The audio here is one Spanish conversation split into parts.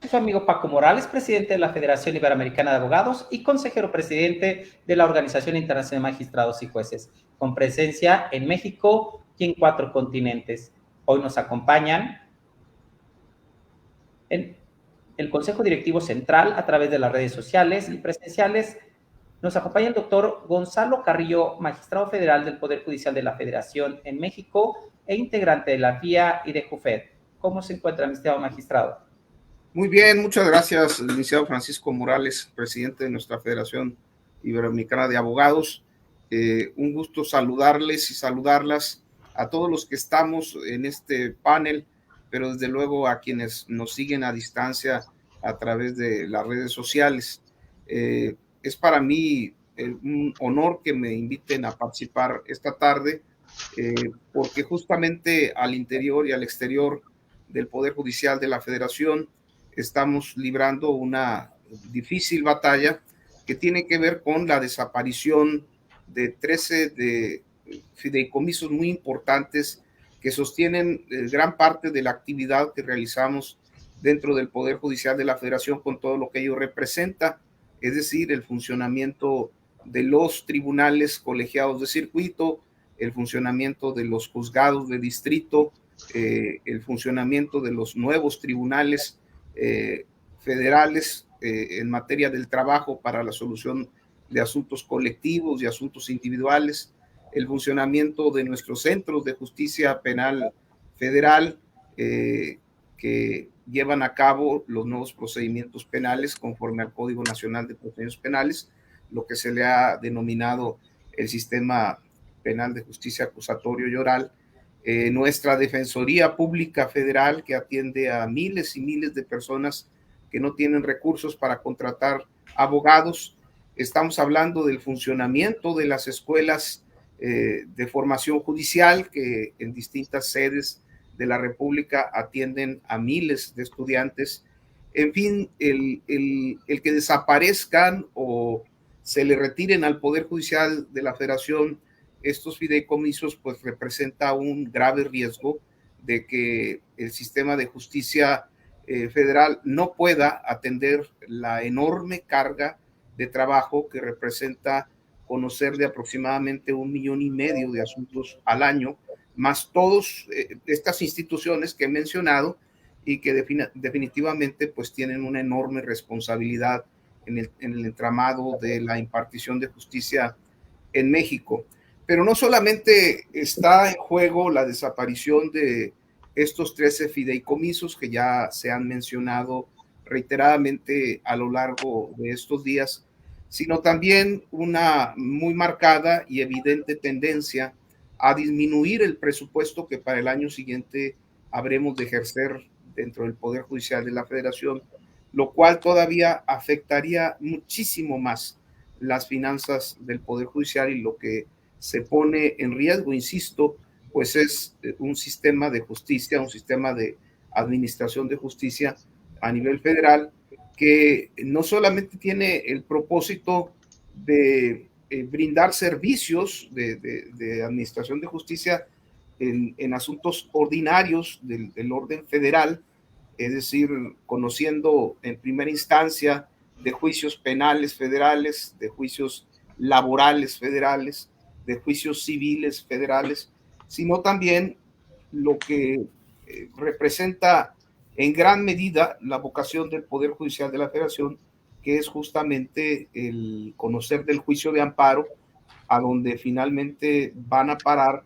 Su amigo Paco Morales, presidente de la Federación Iberoamericana de Abogados y consejero presidente de la Organización Internacional de Magistrados y Jueces, con presencia en México y en 4 continentes. Hoy nos acompañan en el Consejo Directivo Central a través de las redes sociales y presenciales. Nos acompaña el doctor Gonzalo Carrillo, magistrado federal del Poder Judicial de la Federación en México e integrante de la FIA y de JUFED. ¿Cómo se encuentra, mi estimado magistrado? Muy bien, muchas gracias, licenciado Francisco Morales, presidente de nuestra Federación Iberoamericana de Abogados. Un gusto saludarles y saludarlas a todos los que estamos en este panel, pero desde luego a quienes nos siguen a distancia a través de las redes sociales. Es para mí un honor que me inviten a participar esta tarde, porque justamente al interior y al exterior del Poder Judicial de la Federación estamos librando una difícil batalla que tiene que ver con la desaparición de 13 de fideicomisos muy importantes que sostienen gran parte de la actividad que realizamos dentro del Poder Judicial de la Federación con todo lo que ello representa, es decir, el funcionamiento de los tribunales colegiados de circuito, el funcionamiento de los juzgados de distrito, el funcionamiento de los nuevos tribunales federales en materia del trabajo para la solución de asuntos colectivos y asuntos individuales, el funcionamiento de nuestros centros de justicia penal federal que llevan a cabo los nuevos procedimientos penales conforme al Código Nacional de Procedimientos Penales, lo que se le ha denominado el sistema penal de justicia acusatorio y oral, nuestra Defensoría Pública Federal, que atiende a miles y miles de personas que no tienen recursos para contratar abogados. Estamos hablando del funcionamiento de las escuelas de formación judicial que en distintas sedes de la República atienden a miles de estudiantes. En fin, el que desaparezcan o se le retiren al Poder Judicial de la Federación estos fideicomisos, pues representa un grave riesgo de que el sistema de justicia federal no pueda atender la enorme carga de trabajo que representa conocer de aproximadamente 1,5 millones de asuntos al año, más todas estas instituciones que he mencionado y que definitivamente pues tienen una enorme responsabilidad en el entramado de la impartición de justicia en México. Pero no solamente está en juego la desaparición de estos 13 fideicomisos que ya se han mencionado reiteradamente a lo largo de estos días, sino también una muy marcada y evidente tendencia a disminuir el presupuesto que para el año siguiente habremos de ejercer dentro del Poder Judicial de la Federación, lo cual todavía afectaría muchísimo más las finanzas del Poder Judicial, y lo que se pone en riesgo, insisto, pues es un sistema de justicia, un sistema de administración de justicia a nivel federal que no solamente tiene el propósito de brindar servicios de administración de justicia en asuntos ordinarios del orden federal, es decir, conociendo en primera instancia de juicios penales federales, de juicios laborales federales, de juicios civiles federales, sino también lo que representa en gran medida la vocación del Poder Judicial de la Federación, que es justamente el conocer del juicio de amparo, a donde finalmente van a parar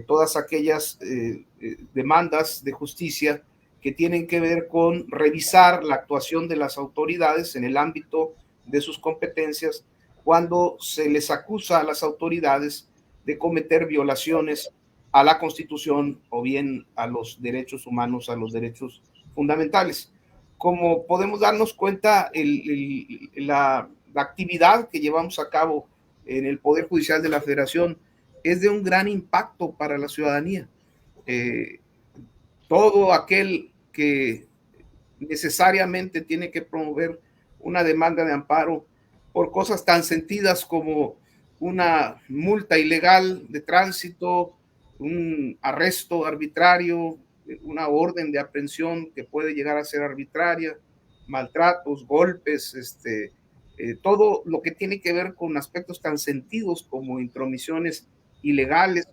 todas aquellas demandas de justicia que tienen que ver con revisar la actuación de las autoridades en el ámbito de sus competencias cuando se les acusa a las autoridades de cometer violaciones a la Constitución o bien a los derechos humanos, a los derechos fundamentales. Como podemos darnos cuenta, la actividad que llevamos a cabo en el Poder Judicial de la Federación es de un gran impacto para la ciudadanía. Todo aquel que necesariamente tiene que promover una demanda de amparo por cosas tan sentidas como una multa ilegal de tránsito, un arresto arbitrario, una orden de aprehensión que puede llegar a ser arbitraria, maltratos, golpes, todo lo que tiene que ver con aspectos tan sentidos como intromisiones ilegales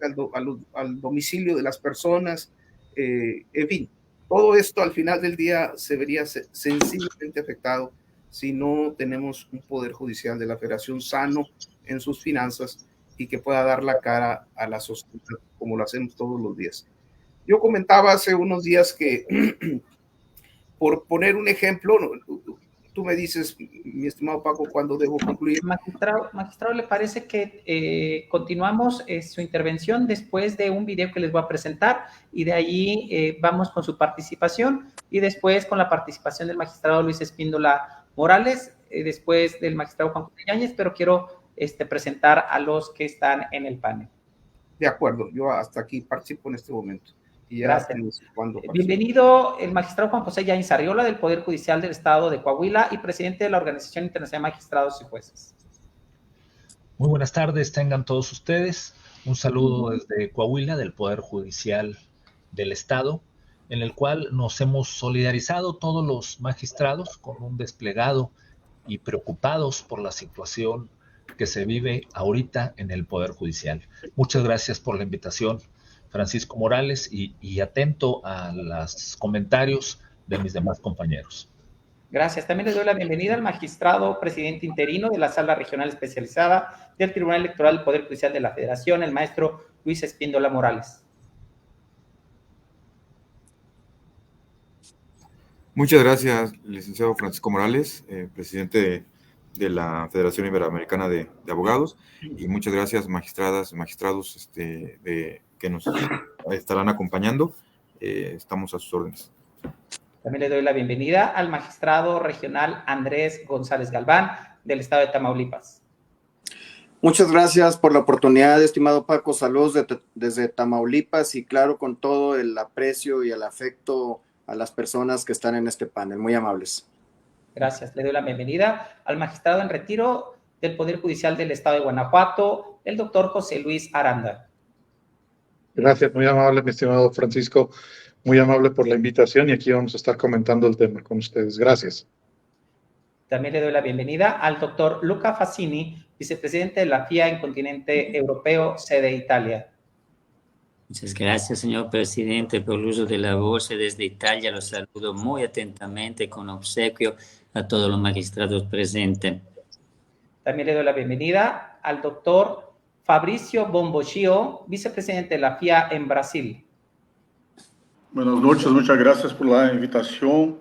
al domicilio de las personas, en fin, todo esto al final del día se vería sensiblemente afectado si no tenemos un poder judicial de la Federación sano en sus finanzas y que pueda dar la cara a la sociedad como lo hacemos todos los días. Yo comentaba hace unos días que, por poner un ejemplo, tú me dices, mi estimado Paco, ¿cuándo debo concluir? Magistrado, ¿le parece que continuamos su intervención después de un video que les voy a presentar y de allí vamos con su participación y después con la participación del magistrado Luis Espíndola Morales, después del magistrado Juan José Yáñez, pero quiero presentar a los que están en el panel. De acuerdo, yo hasta aquí participo en este momento. Y ya gracias. Bienvenido el magistrado Juan José Yáñez Arriola del Poder Judicial del Estado de Coahuila y presidente de la Organización Internacional de Magistrados y Jueces. Muy buenas tardes, tengan todos ustedes. Un saludo desde Coahuila, del Poder Judicial del Estado, en el cual nos hemos solidarizado todos los magistrados con un desplegado y preocupados por la situación que se vive ahorita en el Poder Judicial. Muchas gracias por la invitación, Francisco Morales, y atento a los comentarios de mis demás compañeros. Gracias. También les doy la bienvenida al magistrado presidente interino de la Sala Regional Especializada del Tribunal Electoral del Poder Judicial de la Federación, el maestro Luis Espíndola Morales. Muchas gracias, licenciado Francisco Morales, presidente de la Federación Iberoamericana de Abogados, y muchas gracias, magistradas, magistrados que nos estarán acompañando. Estamos a sus órdenes. También le doy la bienvenida al magistrado regional Andrés González Galván, del estado de Tamaulipas. Muchas gracias por la oportunidad, estimado Paco. Saludos desde Tamaulipas y claro, con todo el aprecio y el afecto a las personas que están en este panel. Muy amables. Gracias. Le doy la bienvenida al magistrado en retiro del Poder Judicial del estado de Guanajuato, el doctor José Luis Aranda. Gracias, muy amable, mi estimado Francisco. Muy amable por la invitación y aquí vamos a estar comentando el tema con ustedes. Gracias. También le doy la bienvenida al doctor Luca Fassini, vicepresidente de la FIA en continente europeo, sede Italia. Muchas gracias, señor presidente, por el uso de la voz desde Italia. Los saludo muy atentamente, con obsequio, a todos los magistrados presentes. También le doy la bienvenida al doctor Fabricio Bombocchio, vicepresidente de la FIA en Brasil. Buenas noches, muchas gracias por la invitación.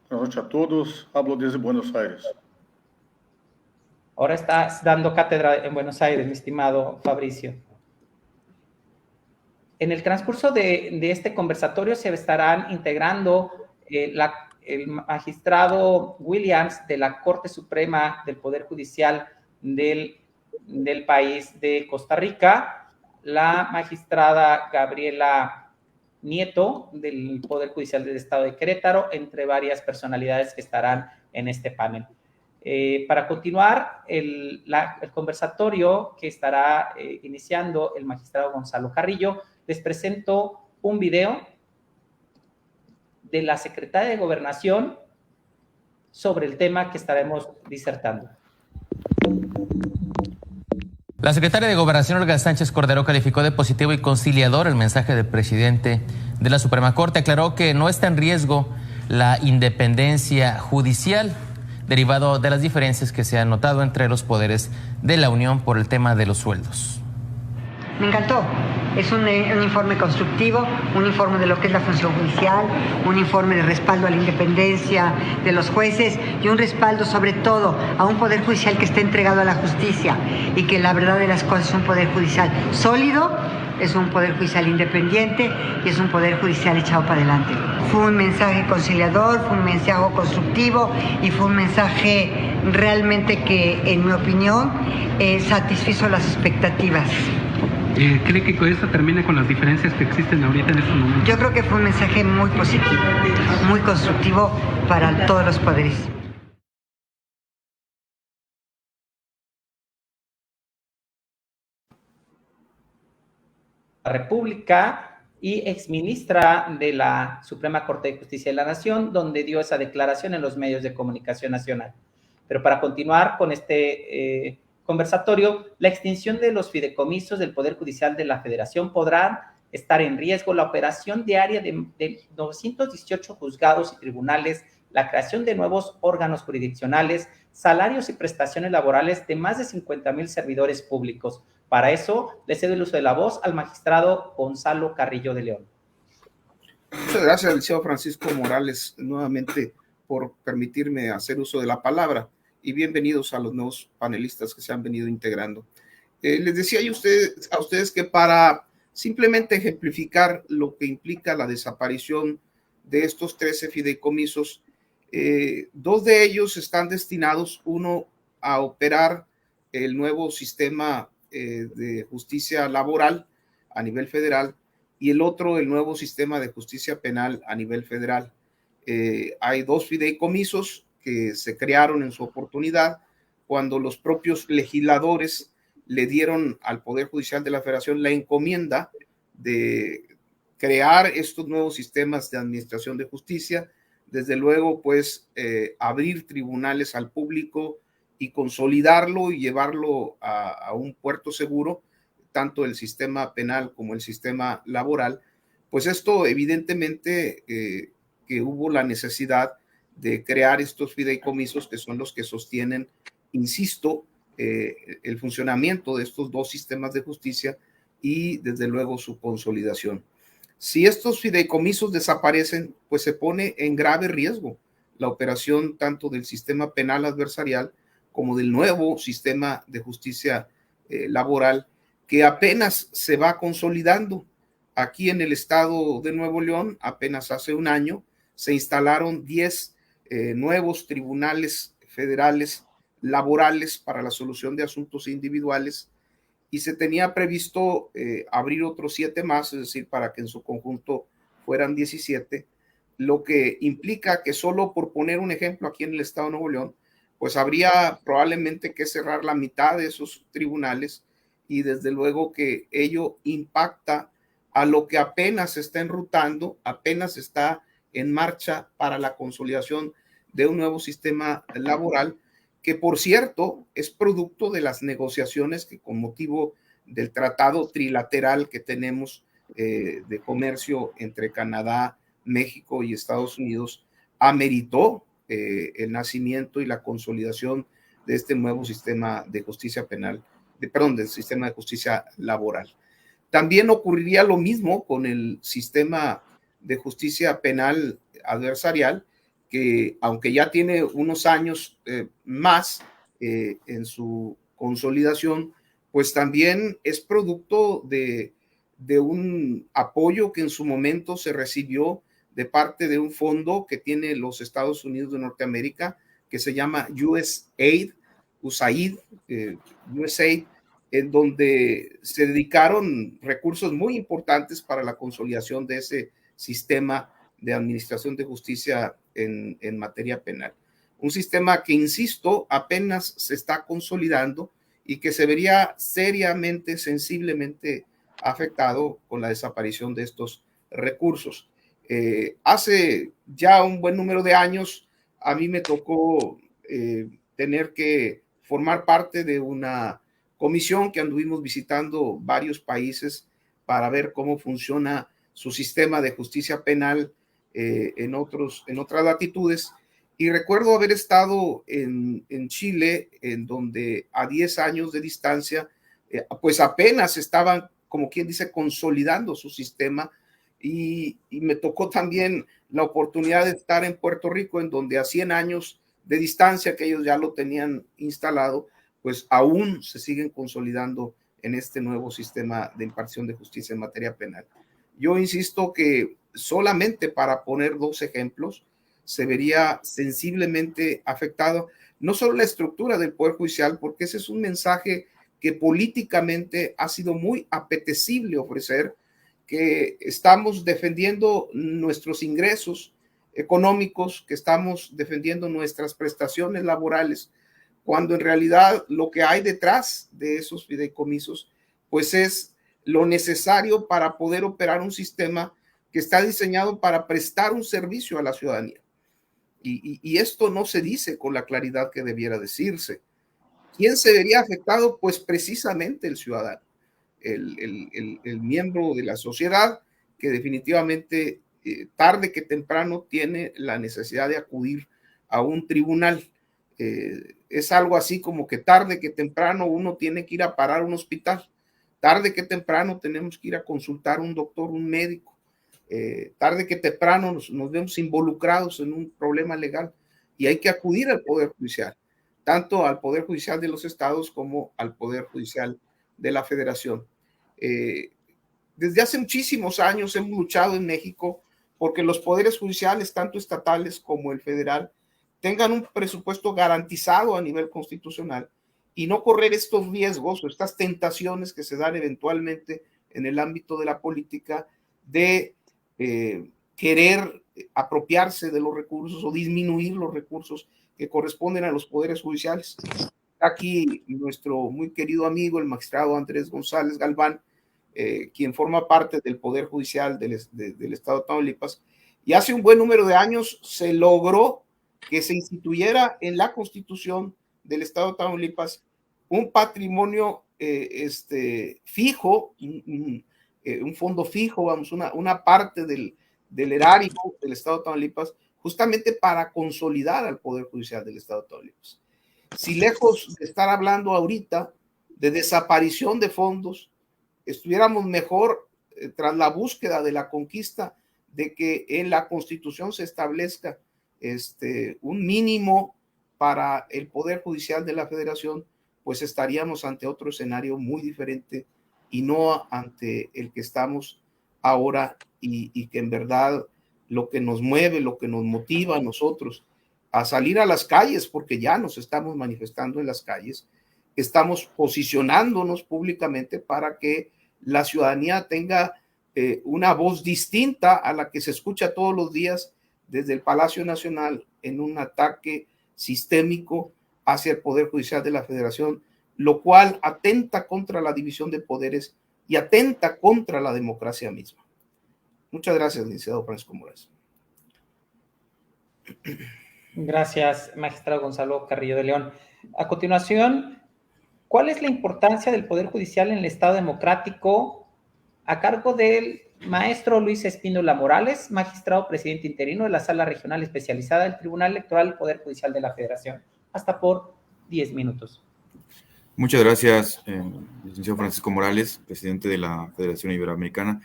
Buenas noches a todos. Hablo desde Buenos Aires. Ahora estás dando cátedra en Buenos Aires, mi estimado Fabricio. En el transcurso de este conversatorio se estarán integrando el magistrado Williams de la Corte Suprema del Poder Judicial del país de Costa Rica, la magistrada Gabriela Nieto del Poder Judicial del Estado de Querétaro, entre varias personalidades que estarán en este panel. Para continuar el conversatorio que estará iniciando el magistrado Gonzalo Carrillo, les presento un video de la Secretaría de Gobernación sobre el tema que estaremos disertando. La secretaria de Gobernación, Olga Sánchez Cordero, calificó de positivo y conciliador el mensaje del presidente de la Suprema Corte. Aclaró que no está en riesgo la independencia judicial, derivado de las diferencias que se han notado entre los poderes de la Unión por el tema de los sueldos. Me encantó. Es un informe constructivo, un informe de lo que es la función judicial, un informe de respaldo a la independencia de los jueces y un respaldo sobre todo a un poder judicial que está entregado a la justicia y que la verdad de las cosas es un poder judicial sólido, es un poder judicial independiente y es un poder judicial echado para adelante. Fue un mensaje conciliador, fue un mensaje constructivo y fue un mensaje realmente que, en mi opinión, satisfizo las expectativas. ¿Cree que esto termine con las diferencias que existen ahorita en estos momentos? Yo creo que fue un mensaje muy positivo, muy constructivo para todos los poderes. La República y exministra de la Suprema Corte de Justicia de la Nación, donde dio esa declaración en los medios de comunicación nacional. Pero para continuar con este conversatorio, la extinción de los fideicomisos del Poder Judicial de la Federación podrá estar en riesgo la operación diaria de 918 juzgados y tribunales, la creación de nuevos órganos jurisdiccionales, salarios y prestaciones laborales de más de 50,000 servidores públicos. Para eso, le cedo el uso de la voz al magistrado Gonzalo Carrillo de León. Muchas gracias, licenciado Francisco Morales, nuevamente por permitirme hacer uso de la palabra, y bienvenidos a los nuevos panelistas que se han venido integrando. Les decía yo a ustedes que para simplemente ejemplificar lo que implica la desaparición de estos 13 fideicomisos, 2 de ellos están destinados, uno a operar el nuevo sistema de justicia laboral a nivel federal y el otro el nuevo sistema de justicia penal a nivel federal. Hay 2 fideicomisos que se crearon en su oportunidad cuando los propios legisladores le dieron al Poder Judicial de la Federación la encomienda de crear estos nuevos sistemas de administración de justicia, desde luego pues abrir tribunales al público y consolidarlo y llevarlo a un puerto seguro, tanto el sistema penal como el sistema laboral. Pues esto evidentemente que hubo la necesidad de crear estos fideicomisos que son los que sostienen, insisto, el funcionamiento de estos 2 sistemas de justicia y desde luego su consolidación. Si estos fideicomisos desaparecen, pues se pone en grave riesgo la operación tanto del sistema penal adversarial como del nuevo sistema de justicia laboral que apenas se va consolidando. Aquí en el estado de Nuevo León, apenas hace un año, se instalaron 10 nuevos tribunales federales laborales para la solución de asuntos individuales y se tenía previsto abrir otros 7 más, es decir, para que en su conjunto fueran 17, lo que implica que solo por poner un ejemplo aquí en el estado de Nuevo León, pues habría probablemente que cerrar la mitad de esos tribunales y desde luego que ello impacta a lo que apenas se está enrutando, apenas está en marcha para la consolidación de un nuevo sistema laboral, que por cierto es producto de las negociaciones que con motivo del tratado trilateral que tenemos de comercio entre Canadá, México y Estados Unidos, ameritó el nacimiento y la consolidación de este nuevo sistema de justicia penal, del sistema de justicia laboral. También ocurriría lo mismo con el sistema de justicia penal adversarial, que aunque ya tiene unos años más en su consolidación, pues también es producto de un apoyo que en su momento se recibió de parte de un fondo que tiene los Estados Unidos de Norteamérica, que se llama USAID, en donde se dedicaron recursos muy importantes para la consolidación de ese sistema de administración de justicia en materia penal. Un sistema que, insisto, apenas se está consolidando y que se vería seriamente, sensiblemente afectado con la desaparición de estos recursos. Hace ya un buen número de años a mí me tocó tener que formar parte de una comisión que anduvimos visitando varios países para ver cómo funciona su sistema de justicia penal en otras latitudes. Y recuerdo haber estado en Chile, en donde a 10 años de distancia, pues apenas estaban, como quien dice, consolidando su sistema. Y me tocó también la oportunidad de estar en Puerto Rico, en donde a 100 años de distancia que ellos ya lo tenían instalado, pues aún se siguen consolidando en este nuevo sistema de impartición de justicia en materia penal. Yo insisto que solamente para poner 2 ejemplos, se vería sensiblemente afectado no solo la estructura del Poder Judicial, porque ese es un mensaje que políticamente ha sido muy apetecible ofrecer, que estamos defendiendo nuestros ingresos económicos, que estamos defendiendo nuestras prestaciones laborales, cuando en realidad lo que hay detrás de esos fideicomisos, pues es lo necesario para poder operar un sistema que está diseñado para prestar un servicio a la ciudadanía. Y esto no se dice con la claridad que debiera decirse. ¿Quién se vería afectado? Pues precisamente el ciudadano, el miembro de la sociedad que definitivamente tarde que temprano tiene la necesidad de acudir a un tribunal. Es algo así como que tarde que temprano uno tiene que ir a parar a un hospital, tarde que temprano tenemos que ir a consultar a un doctor, un médico, tarde que temprano nos vemos involucrados en un problema legal y hay que acudir al Poder Judicial, tanto al Poder Judicial de los estados como al Poder Judicial de la Federación. Desde hace muchísimos años hemos luchado en México porque los poderes judiciales, tanto estatales como el federal, tengan un presupuesto garantizado a nivel constitucional y no correr estos riesgos o estas tentaciones que se dan eventualmente en el ámbito de la política de querer apropiarse de los recursos o disminuir los recursos que corresponden a los poderes judiciales. Aquí nuestro muy querido amigo, el magistrado Andrés González Galván, quien forma parte del Poder Judicial del Estado de Tamaulipas, y hace un buen número de años se logró que se instituyera en la Constitución del Estado de Tamaulipas un patrimonio fijo, un fondo fijo, vamos, una parte del erario del Estado de Tamaulipas, justamente para consolidar al Poder Judicial del Estado de Tamaulipas. Si lejos de estar hablando ahorita de desaparición de fondos, estuviéramos mejor tras la búsqueda de la conquista de que en la Constitución se establezca un mínimo para el Poder Judicial de la Federación, pues estaríamos ante otro escenario muy diferente y no ante el que estamos ahora y que en verdad lo que nos mueve, lo que nos motiva a nosotros a salir a las calles, porque ya nos estamos manifestando en las calles, estamos posicionándonos públicamente para que la ciudadanía tenga una voz distinta a la que se escucha todos los días desde el Palacio Nacional en un ataque sistémico hacia el Poder Judicial de la Federación, lo cual atenta contra la división de poderes y atenta contra la democracia misma. Muchas gracias, licenciado Francisco Morales. Gracias, magistrado Gonzalo Carrillo de León. A continuación, ¿cuál es la importancia del Poder Judicial en el Estado democrático a cargo del maestro Luis Espíndola Morales, magistrado presidente interino de la Sala Regional Especializada del Tribunal Electoral del Poder Judicial de la Federación? Hasta por 10 minutos. Muchas gracias, licenciado Francisco Morales, presidente de la Federación Iberoamericana.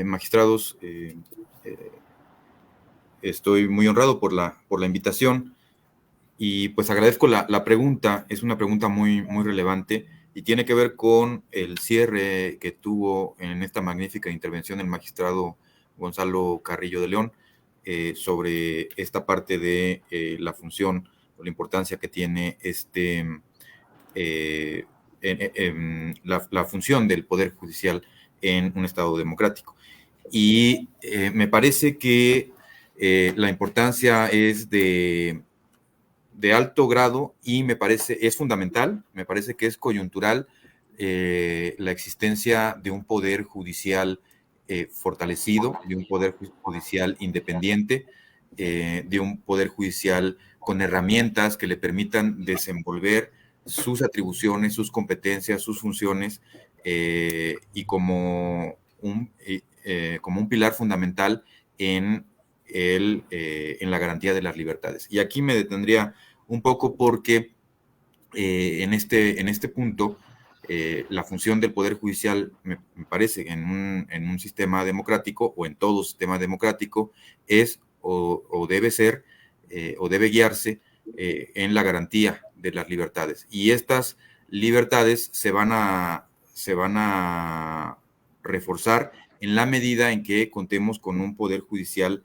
Magistrados, estoy muy honrado por la invitación y pues agradezco la pregunta. Es una pregunta muy relevante y tiene que ver con el cierre que tuvo en esta magnífica intervención el magistrado Gonzalo Carrillo de León sobre esta parte de la función o la importancia que tiene la función del Poder Judicial en un Estado democrático. Y me parece que la importancia es de alto grado y me parece es fundamental, me parece que es coyuntural la existencia de un poder judicial fortalecido, de un poder judicial independiente, de un poder judicial con herramientas que le permitan desenvolver sus atribuciones, sus competencias, sus funciones y como un pilar fundamental en la garantía de las libertades. Y aquí me detendría un poco porque en este punto la función del Poder Judicial me parece en un sistema democrático o en todo sistema democrático es o debe ser o debe guiarse en la garantía de las libertades. Y estas libertades se van a reforzar en la medida en que contemos con un Poder Judicial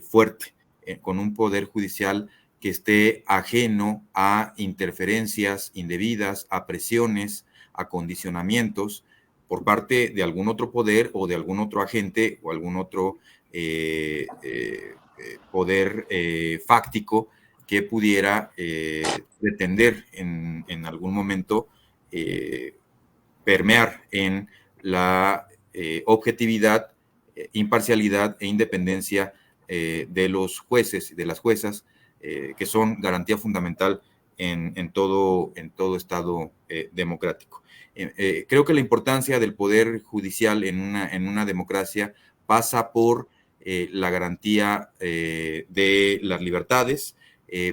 fuerte, con un Poder Judicial que esté ajeno a interferencias indebidas, a presiones, a condicionamientos por parte de algún otro poder o de algún otro agente o algún otro poder fáctico que pudiera pretender en algún momento permear en la objetividad, imparcialidad e independencia de los jueces y de las juezas, que son garantía fundamental en todo Estado democrático. Creo que la importancia del Poder Judicial en una democracia pasa por la garantía de las libertades,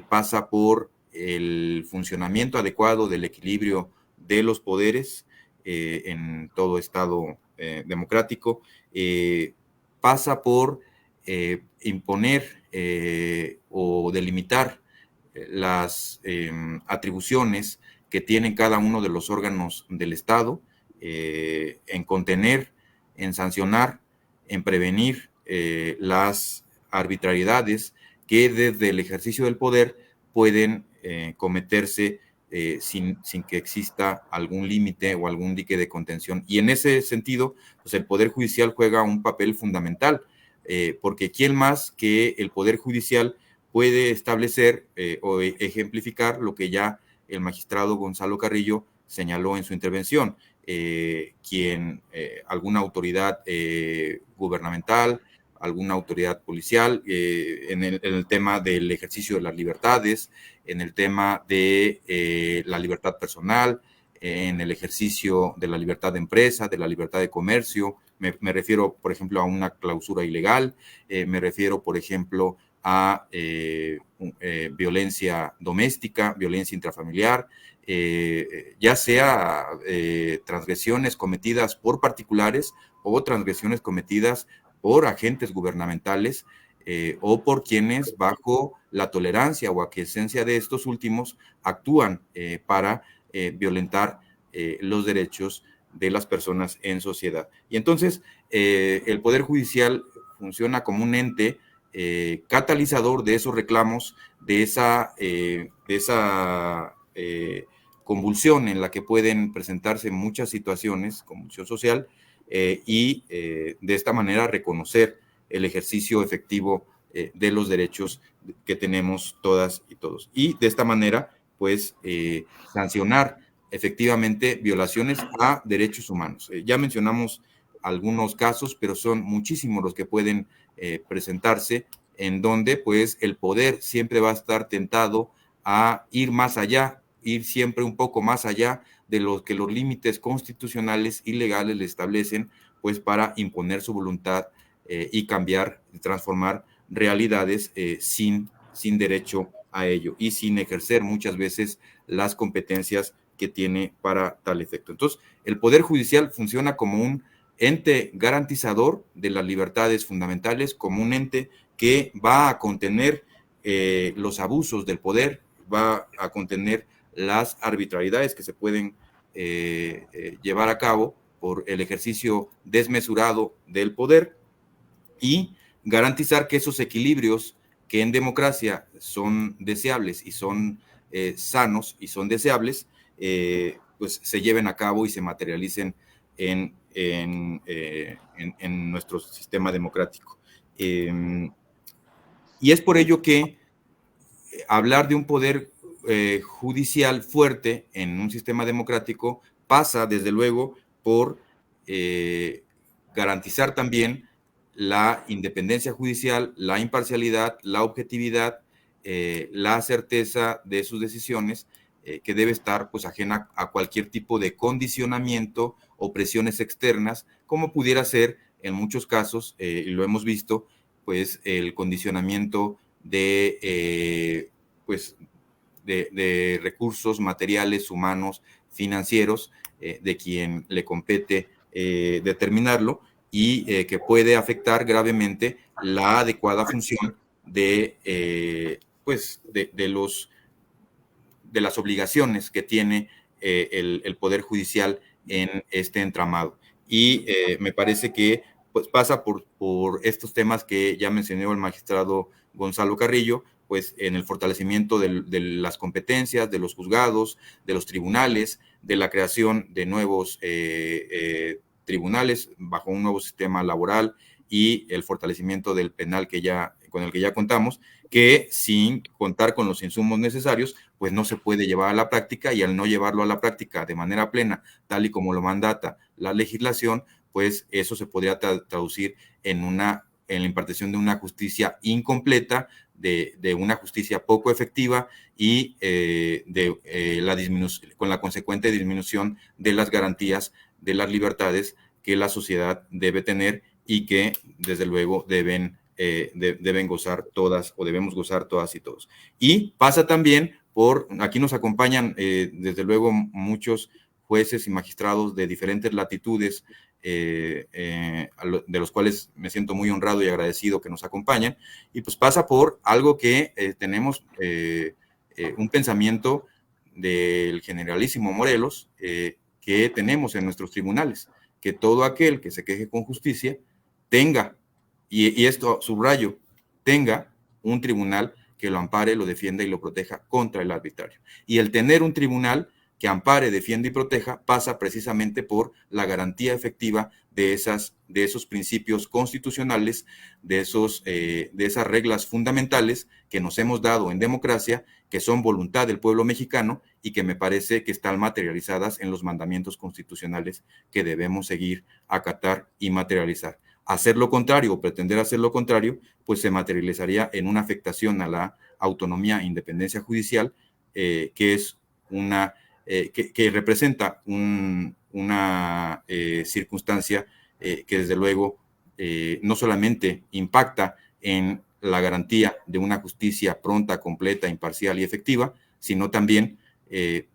pasa por el funcionamiento adecuado del equilibrio de los poderes en todo Estado democrático, pasa por imponer o delimitar las atribuciones que tienen cada uno de los órganos del Estado, en contener, en sancionar, en prevenir las arbitrariedades que desde el ejercicio del poder pueden cometerse sin que exista algún límite o algún dique de contención. Y en ese sentido, pues el Poder Judicial juega un papel fundamental, porque ¿quién más que el Poder Judicial puede establecer o ejemplificar lo que ya el magistrado Gonzalo Carrillo señaló en su intervención? Alguna autoridad gubernamental, alguna autoridad policial, en el tema del ejercicio de las libertades, en el tema de la libertad personal, en el ejercicio de la libertad de empresa, de la libertad de comercio. Me refiero, por ejemplo, a una clausura ilegal, me refiero, por ejemplo, a violencia doméstica, violencia intrafamiliar, ya sea transgresiones cometidas por particulares o transgresiones cometidas por agentes gubernamentales o por quienes bajo la tolerancia o aquiescencia de estos últimos actúan para violentar los derechos de las personas en sociedad. Y entonces el Poder Judicial funciona como un ente catalizador de esos reclamos, de esa convulsión en la que pueden presentarse muchas situaciones, convulsión social, y de esta manera reconocer el ejercicio efectivo de los derechos que tenemos todas y todos. Y de esta manera, pues, sancionar efectivamente violaciones a derechos humanos. Ya mencionamos algunos casos, pero son muchísimos los que pueden presentarse, en donde pues el poder siempre va a estar tentado a ir más allá, ir siempre un poco más allá de lo que los límites constitucionales y legales le establecen, pues para imponer su voluntad y cambiar, transformar realidades sin derecho a ello y sin ejercer muchas veces las competencias que tiene para tal efecto. Entonces, el Poder Judicial funciona como un ente garantizador de las libertades fundamentales, como un ente que va a contener los abusos del poder, va a contener las arbitrariedades que se pueden llevar a cabo por el ejercicio desmesurado del poder y garantizar que esos equilibrios que en democracia son deseables y son sanos y son deseables, pues se lleven a cabo y se materialicen en nuestro sistema democrático. Y es por ello que hablar de un poder judicial fuerte en un sistema democrático pasa, desde luego, por garantizar también la independencia judicial, la imparcialidad, la objetividad, la certeza de sus decisiones, que debe estar pues ajena a cualquier tipo de condicionamiento o presiones externas, como pudiera ser en muchos casos, y lo hemos visto, pues el condicionamiento de recursos materiales, humanos, financieros, de quien le compete determinarlo, y que puede afectar gravemente la adecuada función de las obligaciones que tiene el Poder Judicial en este entramado. Y me parece que pues, pasa por estos temas que ya mencionó el magistrado Gonzalo Carrillo, pues en el fortalecimiento de las competencias, de los juzgados, de los tribunales, de la creación de nuevos tribunales bajo un nuevo sistema laboral y el fortalecimiento del penal que ya con el que ya contamos, que sin contar con los insumos necesarios, pues no se puede llevar a la práctica, y al no llevarlo a la práctica de manera plena, tal y como lo mandata la legislación, pues eso se podría traducir en la impartición de una justicia incompleta, de una justicia poco efectiva y con la consecuente disminución de las garantías de las libertades que la sociedad debe tener y que desde luego deben gozar todas, o debemos gozar todas y todos. Y pasa también aquí nos acompañan desde luego muchos jueces y magistrados de diferentes latitudes, de los cuales me siento muy honrado y agradecido que nos acompañen, y pues pasa por algo que tenemos un pensamiento del generalísimo Morelos que tenemos en nuestros tribunales, que todo aquel que se queje con justicia tenga, y esto subrayo, tenga un tribunal que lo ampare, lo defienda y lo proteja contra el arbitrario. Y el tener un tribunal que ampare, defienda y proteja pasa precisamente por la garantía efectiva de esos principios constitucionales, de esas reglas fundamentales que nos hemos dado en democracia, que son voluntad del pueblo mexicano y que me parece que están materializadas en los mandamientos constitucionales que debemos seguir, acatar y materializar. Hacer lo contrario o pretender hacer lo contrario, pues se materializaría en una afectación a la autonomía e independencia judicial, que es que representa una circunstancia que desde luego no solamente impacta en la garantía de una justicia pronta, completa, imparcial y efectiva, sino también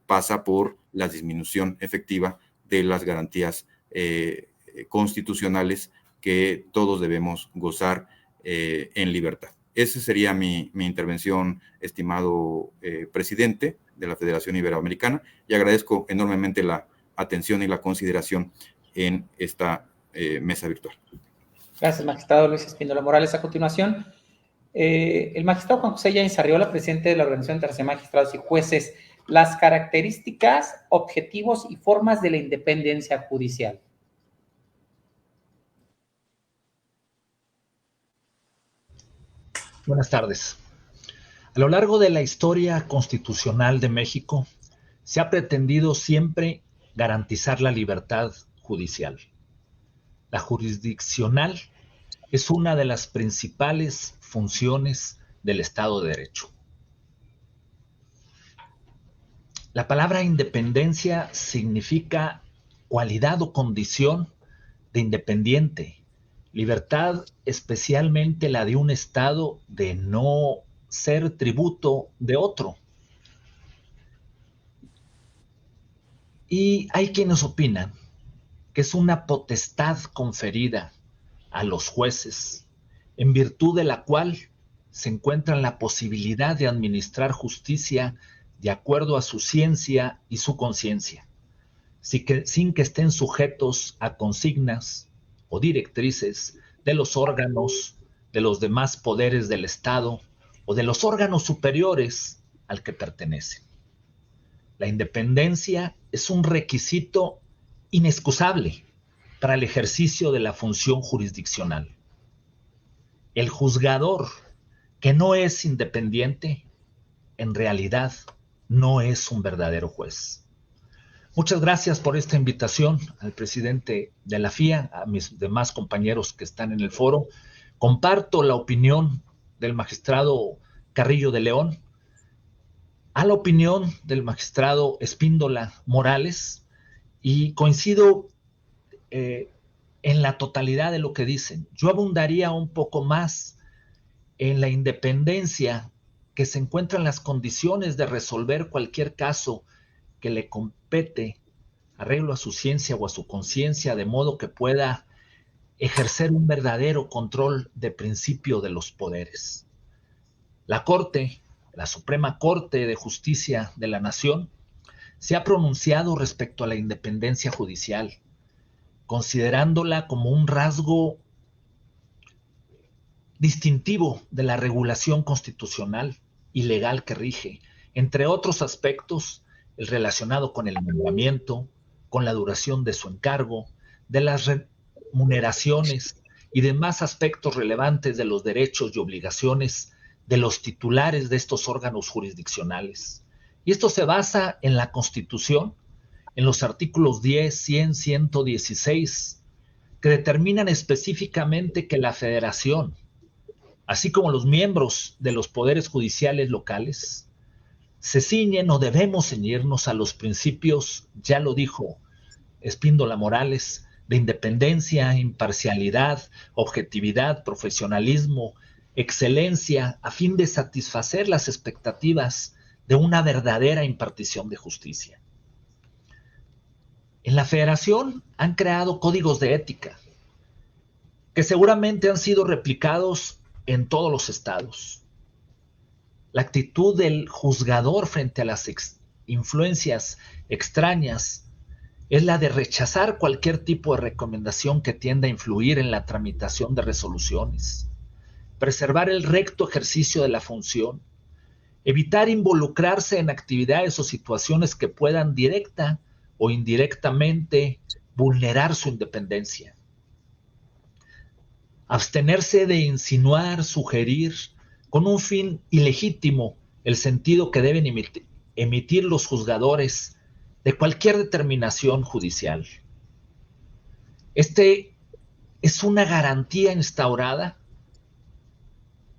pasa por la disminución efectiva de las garantías constitucionales que todos debemos gozar en libertad. Esa sería mi intervención, estimado presidente de la Federación Iberoamericana, y agradezco enormemente la atención y la consideración en esta mesa virtual. Gracias, magistrado Luis Espíndola Morales. A continuación, el magistrado Juan José Yáñez Arriola, presidente de la Organización Internacional de Magistrados y Jueces, las características, objetivos y formas de la independencia judicial. Buenas tardes. A lo largo de la historia constitucional de México, se ha pretendido siempre garantizar la libertad judicial. La jurisdiccional es una de las principales funciones del Estado de Derecho. La palabra independencia significa cualidad o condición de independiente, libertad especialmente la de un Estado de no ser tributo de otro. Y hay quienes opinan que es una potestad conferida a los jueces, en virtud de la cual se encuentra la posibilidad de administrar justicia de acuerdo a su ciencia y su conciencia, sin que estén sujetos a consignas o directrices de los órganos, de los demás poderes del Estado o de los órganos superiores al que pertenecen. La independencia es un requisito inexcusable para el ejercicio de la función jurisdiccional. El juzgador que no es independiente, en realidad no es un verdadero juez. Muchas gracias por esta invitación al presidente de la FIA, a mis demás compañeros que están en el foro. Comparto la opinión del magistrado Carrillo de León, a la opinión del magistrado Espíndola Morales, y coincido en la totalidad de lo que dicen. Yo abundaría un poco más en la independencia que se encuentra en las condiciones de resolver cualquier caso que le compete, arreglo a su ciencia o a su conciencia, de modo que pueda ejercer un verdadero control de principio de los poderes. La Corte, la Suprema Corte de Justicia de la Nación, se ha pronunciado respecto a la independencia judicial, considerándola como un rasgo distintivo de la regulación constitucional y legal que rige, entre otros aspectos, el relacionado con el nombramiento, con la duración de su encargo, de las remuneraciones y demás aspectos relevantes de los derechos y obligaciones de los titulares de estos órganos jurisdiccionales. Y esto se basa en la Constitución, en los artículos 10, 100, 116, que determinan específicamente que la Federación, así como los miembros de los poderes judiciales locales, se ciñen o debemos ceñirnos a los principios, ya lo dijo Espíndola Morales, de independencia, imparcialidad, objetividad, profesionalismo, excelencia, a fin de satisfacer las expectativas de una verdadera impartición de justicia. En la Federación han creado códigos de ética que seguramente han sido replicados en todos los estados. La actitud del juzgador frente a las influencias extrañas es la de rechazar cualquier tipo de recomendación que tienda a influir en la tramitación de resoluciones, preservar el recto ejercicio de la función, evitar involucrarse en actividades o situaciones que puedan directa o indirectamente vulnerar su independencia, abstenerse de insinuar, sugerir, con un fin ilegítimo, el sentido que deben emitir los juzgadores de cualquier determinación judicial. Este es una garantía instaurada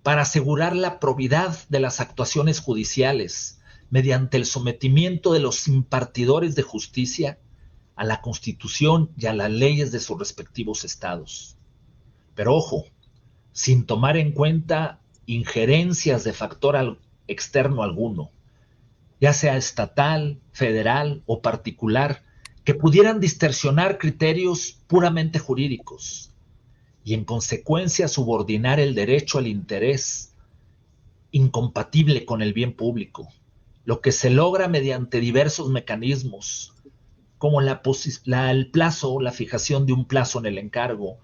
para asegurar la probidad de las actuaciones judiciales mediante el sometimiento de los impartidores de justicia a la Constitución y a las leyes de sus respectivos estados. Pero ojo, sin tomar en cuenta injerencias de factor externo alguno, ya sea estatal, federal o particular, que pudieran distorsionar criterios puramente jurídicos y en consecuencia subordinar el derecho al interés incompatible con el bien público, lo que se logra mediante diversos mecanismos, como el plazo, la fijación de un plazo en el encargo,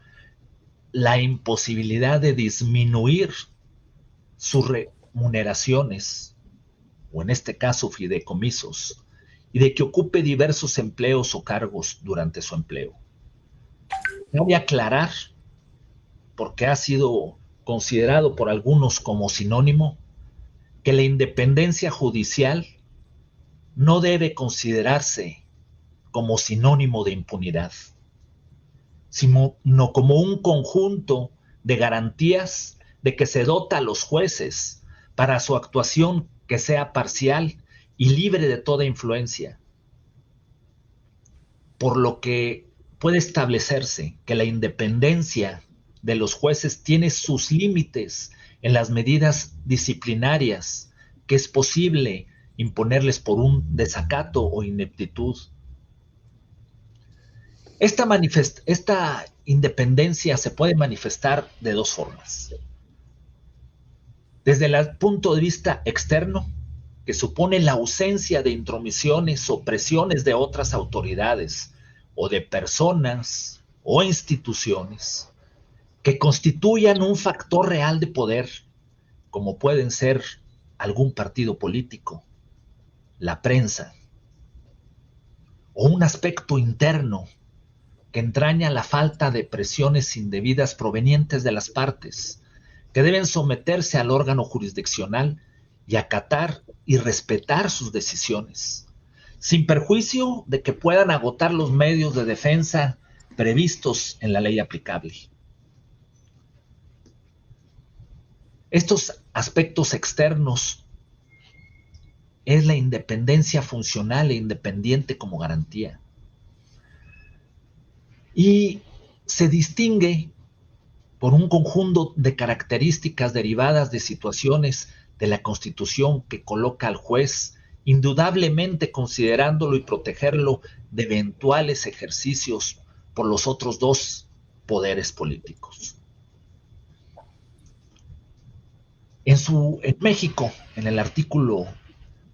la imposibilidad de disminuir sus remuneraciones, o en este caso fideicomisos, y de que ocupe diversos empleos o cargos durante su empleo. Cabe aclarar, porque ha sido considerado por algunos como sinónimo, que la independencia judicial no debe considerarse como sinónimo de impunidad, sino como un conjunto de garantías de que se dota a los jueces para su actuación que sea parcial y libre de toda influencia, por lo que puede establecerse que la independencia de los jueces tiene sus límites en las medidas disciplinarias que es posible imponerles por un desacato o ineptitud. Esta independencia se puede manifestar de dos formas. Desde el punto de vista externo, que supone la ausencia de intromisiones o presiones de otras autoridades o de personas o instituciones que constituyan un factor real de poder, como pueden ser algún partido político, la prensa, o un aspecto interno que entraña la falta de presiones indebidas provenientes de las partes, que deben someterse al órgano jurisdiccional y acatar y respetar sus decisiones, sin perjuicio de que puedan agotar los medios de defensa previstos en la ley aplicable. Estos aspectos externos es la independencia funcional e independiente como garantía. Y se distingue por un conjunto de características derivadas de situaciones de la Constitución que coloca al juez indudablemente considerándolo y protegerlo de eventuales ejercicios por los otros dos poderes políticos. En México, en el artículo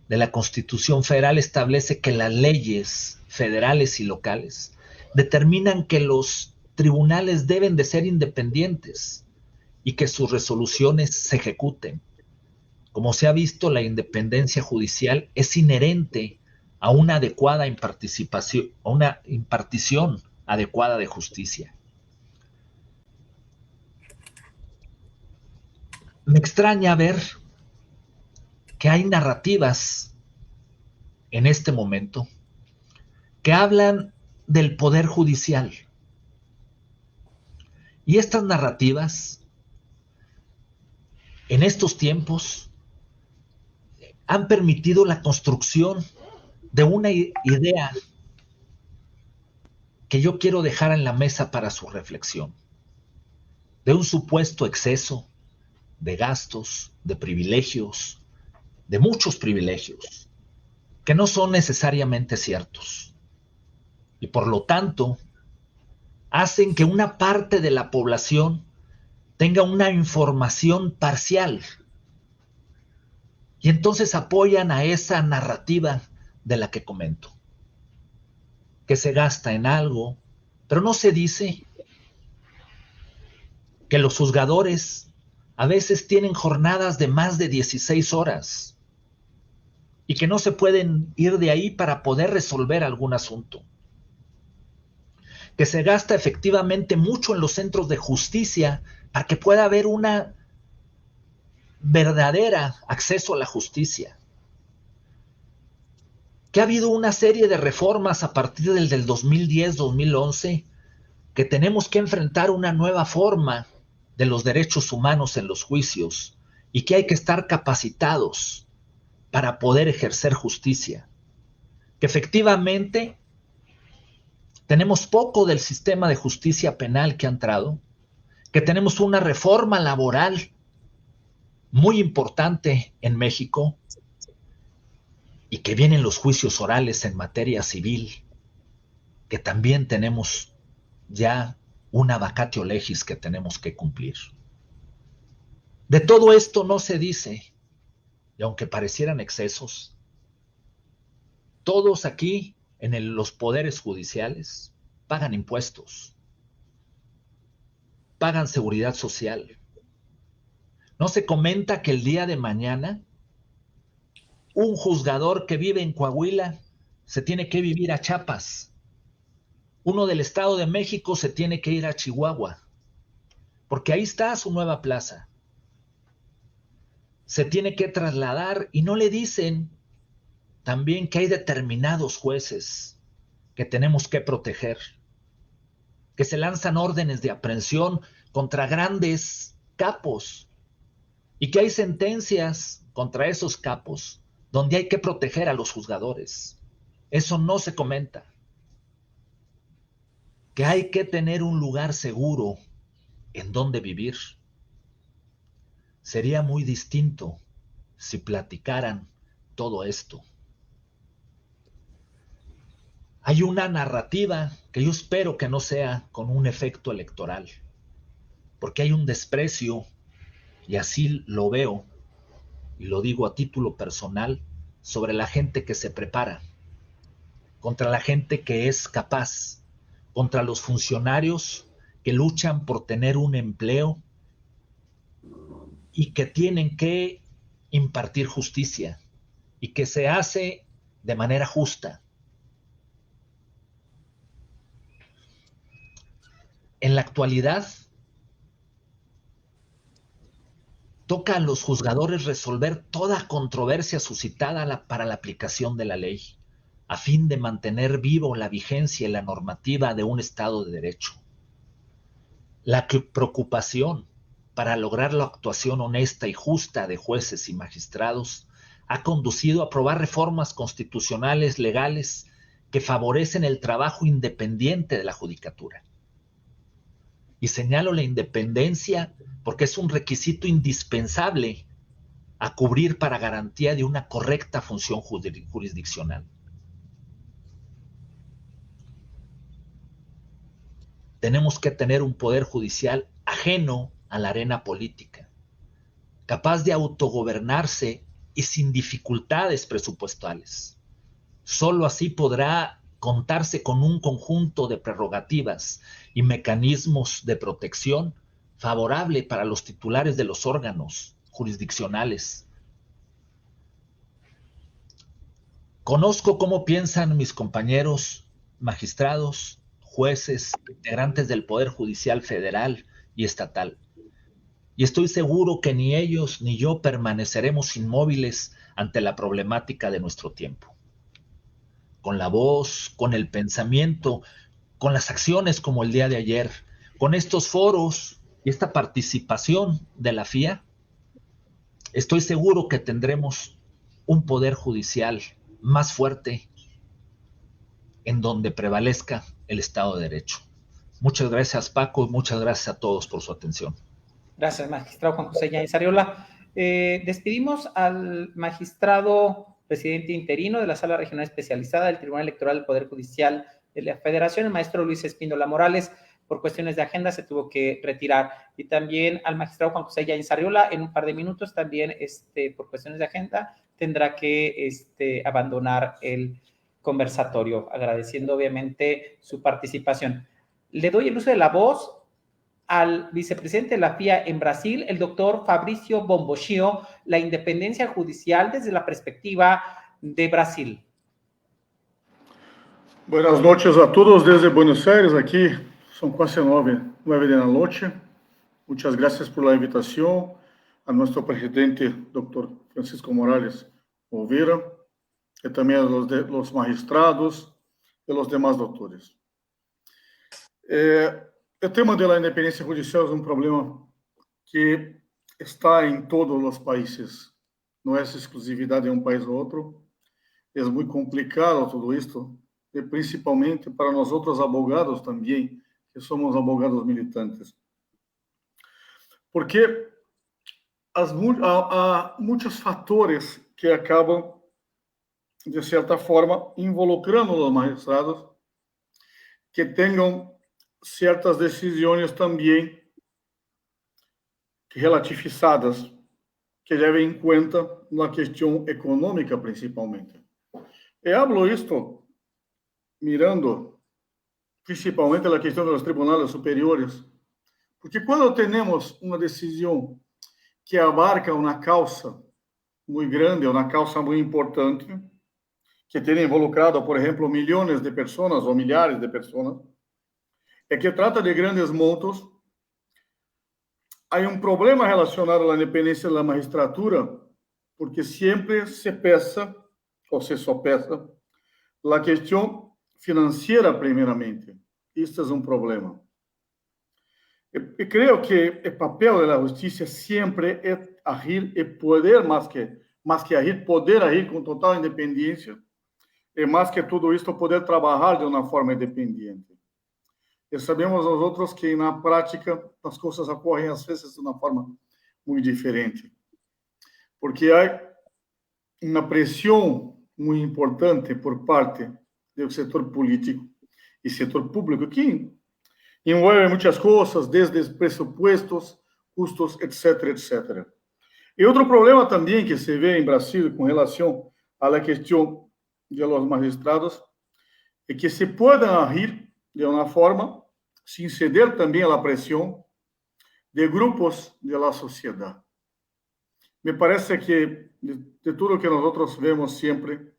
de la Constitución Federal establece que las leyes federales y locales determinan que los tribunales deben de ser independientes y que sus resoluciones se ejecuten. Como se ha visto, la independencia judicial es inherente a una adecuada impartición adecuada de justicia. me extraña ver que hay narrativas en este momento que hablan del poder judicial. Y estas narrativas, en estos tiempos, han permitido la construcción de una idea que yo quiero dejar en la mesa para su reflexión, de un supuesto exceso de gastos, de privilegios, de muchos privilegios, que no son necesariamente ciertos. Y por lo tanto, hacen que una parte de la población tenga una información parcial. Y entonces apoyan a esa narrativa de la que comento, que se gasta en algo, pero no se dice que los juzgadores a veces tienen jornadas de más de 16 horas y que no se pueden ir de ahí para poder resolver algún asunto. Que se gasta efectivamente mucho en los centros de justicia para que pueda haber una verdadera acceso a la justicia. Que ha habido una serie de reformas a partir del 2010-2011 que tenemos que enfrentar una nueva forma de los derechos humanos en los juicios y que hay que estar capacitados para poder ejercer justicia. Que efectivamente tenemos poco del sistema de justicia penal que ha entrado, que tenemos una reforma laboral muy importante en México y que vienen los juicios orales en materia civil, que también tenemos ya una vacatio legis que tenemos que cumplir. De todo esto no se dice, y aunque parecieran excesos, todos aquí en los poderes judiciales pagan impuestos, pagan seguridad social. No se comenta que el día de mañana un juzgador que vive en Coahuila se tiene que vivir a Chiapas. Uno del Estado de México se tiene que ir a Chihuahua, porque ahí está su nueva plaza. Se tiene que trasladar y no le dicen también que hay determinados jueces que tenemos que proteger, que se lanzan órdenes de aprehensión contra grandes capos y que hay sentencias contra esos capos donde hay que proteger a los juzgadores. Eso no se comenta. Que hay que tener un lugar seguro en donde vivir. Sería muy distinto si platicaran todo esto. Hay una narrativa que yo espero que no sea con un efecto electoral, porque hay un desprecio, y así lo veo, y lo digo a título personal, sobre la gente que se prepara, contra la gente que es capaz, contra los funcionarios que luchan por tener un empleo y que tienen que impartir justicia y que se hace de manera justa. En la actualidad, toca a los juzgadores resolver toda controversia suscitada para la aplicación de la ley, a fin de mantener vivo la vigencia y la normativa de un Estado de Derecho. La preocupación para lograr la actuación honesta y justa de jueces y magistrados ha conducido a aprobar reformas constitucionales legales que favorecen el trabajo independiente de la judicatura. Y señalo la independencia porque es un requisito indispensable a cubrir para garantía de una correcta función jurisdiccional. Tenemos que tener un poder judicial ajeno a la arena política, capaz de autogobernarse y sin dificultades presupuestales. Solo así podrá contarse con un conjunto de prerrogativas y mecanismos de protección favorable para los titulares de los órganos jurisdiccionales. Conozco cómo piensan mis compañeros magistrados, jueces, integrantes del Poder Judicial Federal y estatal. Y estoy seguro que ni ellos ni yo permaneceremos inmóviles ante la problemática de nuestro tiempo. Con la voz, con el pensamiento, con las acciones como el día de ayer, con estos foros y esta participación de la FIA, estoy seguro que tendremos un poder judicial más fuerte en donde prevalezca el Estado de Derecho. Muchas gracias, Paco, y muchas gracias a todos por su atención. Gracias, magistrado Juan José Yáñez Arriola. Despedimos al magistrado presidente interino de la Sala Regional Especializada del Tribunal Electoral del Poder Judicial de la Federación, el maestro Luis Espíndola Morales. Por cuestiones de agenda se tuvo que retirar. Y también al magistrado Juan José Yáñez Arriola, en un par de minutos también, por cuestiones de agenda, tendrá que abandonar el conversatorio, agradeciendo obviamente su participación. Le doy el uso de la voz al vicepresidente de la FIA en Brasil, el doctor Fabrício Bombochio, la independencia judicial desde la perspectiva de Brasil. Buenas noches a todos desde Buenos Aires, aquí son casi 9 de la noche. Muchas gracias por la invitación a nuestro presidente, doctor Francisco Morales Oliveira, y también a los magistrados y los demás doctores. El tema de la independencia judicial es un problema que está en todos los países, no es exclusividad de un país u otro. Es muy complicado todo esto, y principalmente para nosotros abogados también, que somos abogados militantes. Porque há muchos fatores que acabam, de certa forma, involucrando os magistrados que tenham certas decisões também relativizadas, que levem em conta na questão econômica, principalmente. E hablo isto mirando principalmente a questão dos tribunais superiores, porque quando temos uma decisão que abarca uma causa muito grande, uma causa muito importante, que tem involucrado, por exemplo, milhões de pessoas ou milhares de pessoas, é que trata de grandes montos, há um problema relacionado à independência da magistratura, porque sempre se pensa, ou se sopesa, a questão financeira primeiramente. Este é um problema. E creio que o papel da justiça sempre é agir e poder, mais que agir, poder agir com total independência, e mais que tudo isto, poder trabalhar de uma forma independente. E sabemos nós outros que, na prática, as coisas ocorrem, às vezes, de uma forma muito diferente. Porque há uma pressão muito importante por parte do setor político e setor público, que envolve muitas coisas, desde pressupostos, custos, etc., etc. E outro problema também que se vê em Brasil com relação à questão de los magistrados é que se podem agir de uma forma sem ceder também à pressão de grupos da sociedade. Me parece que, de tudo que nós vemos sempre,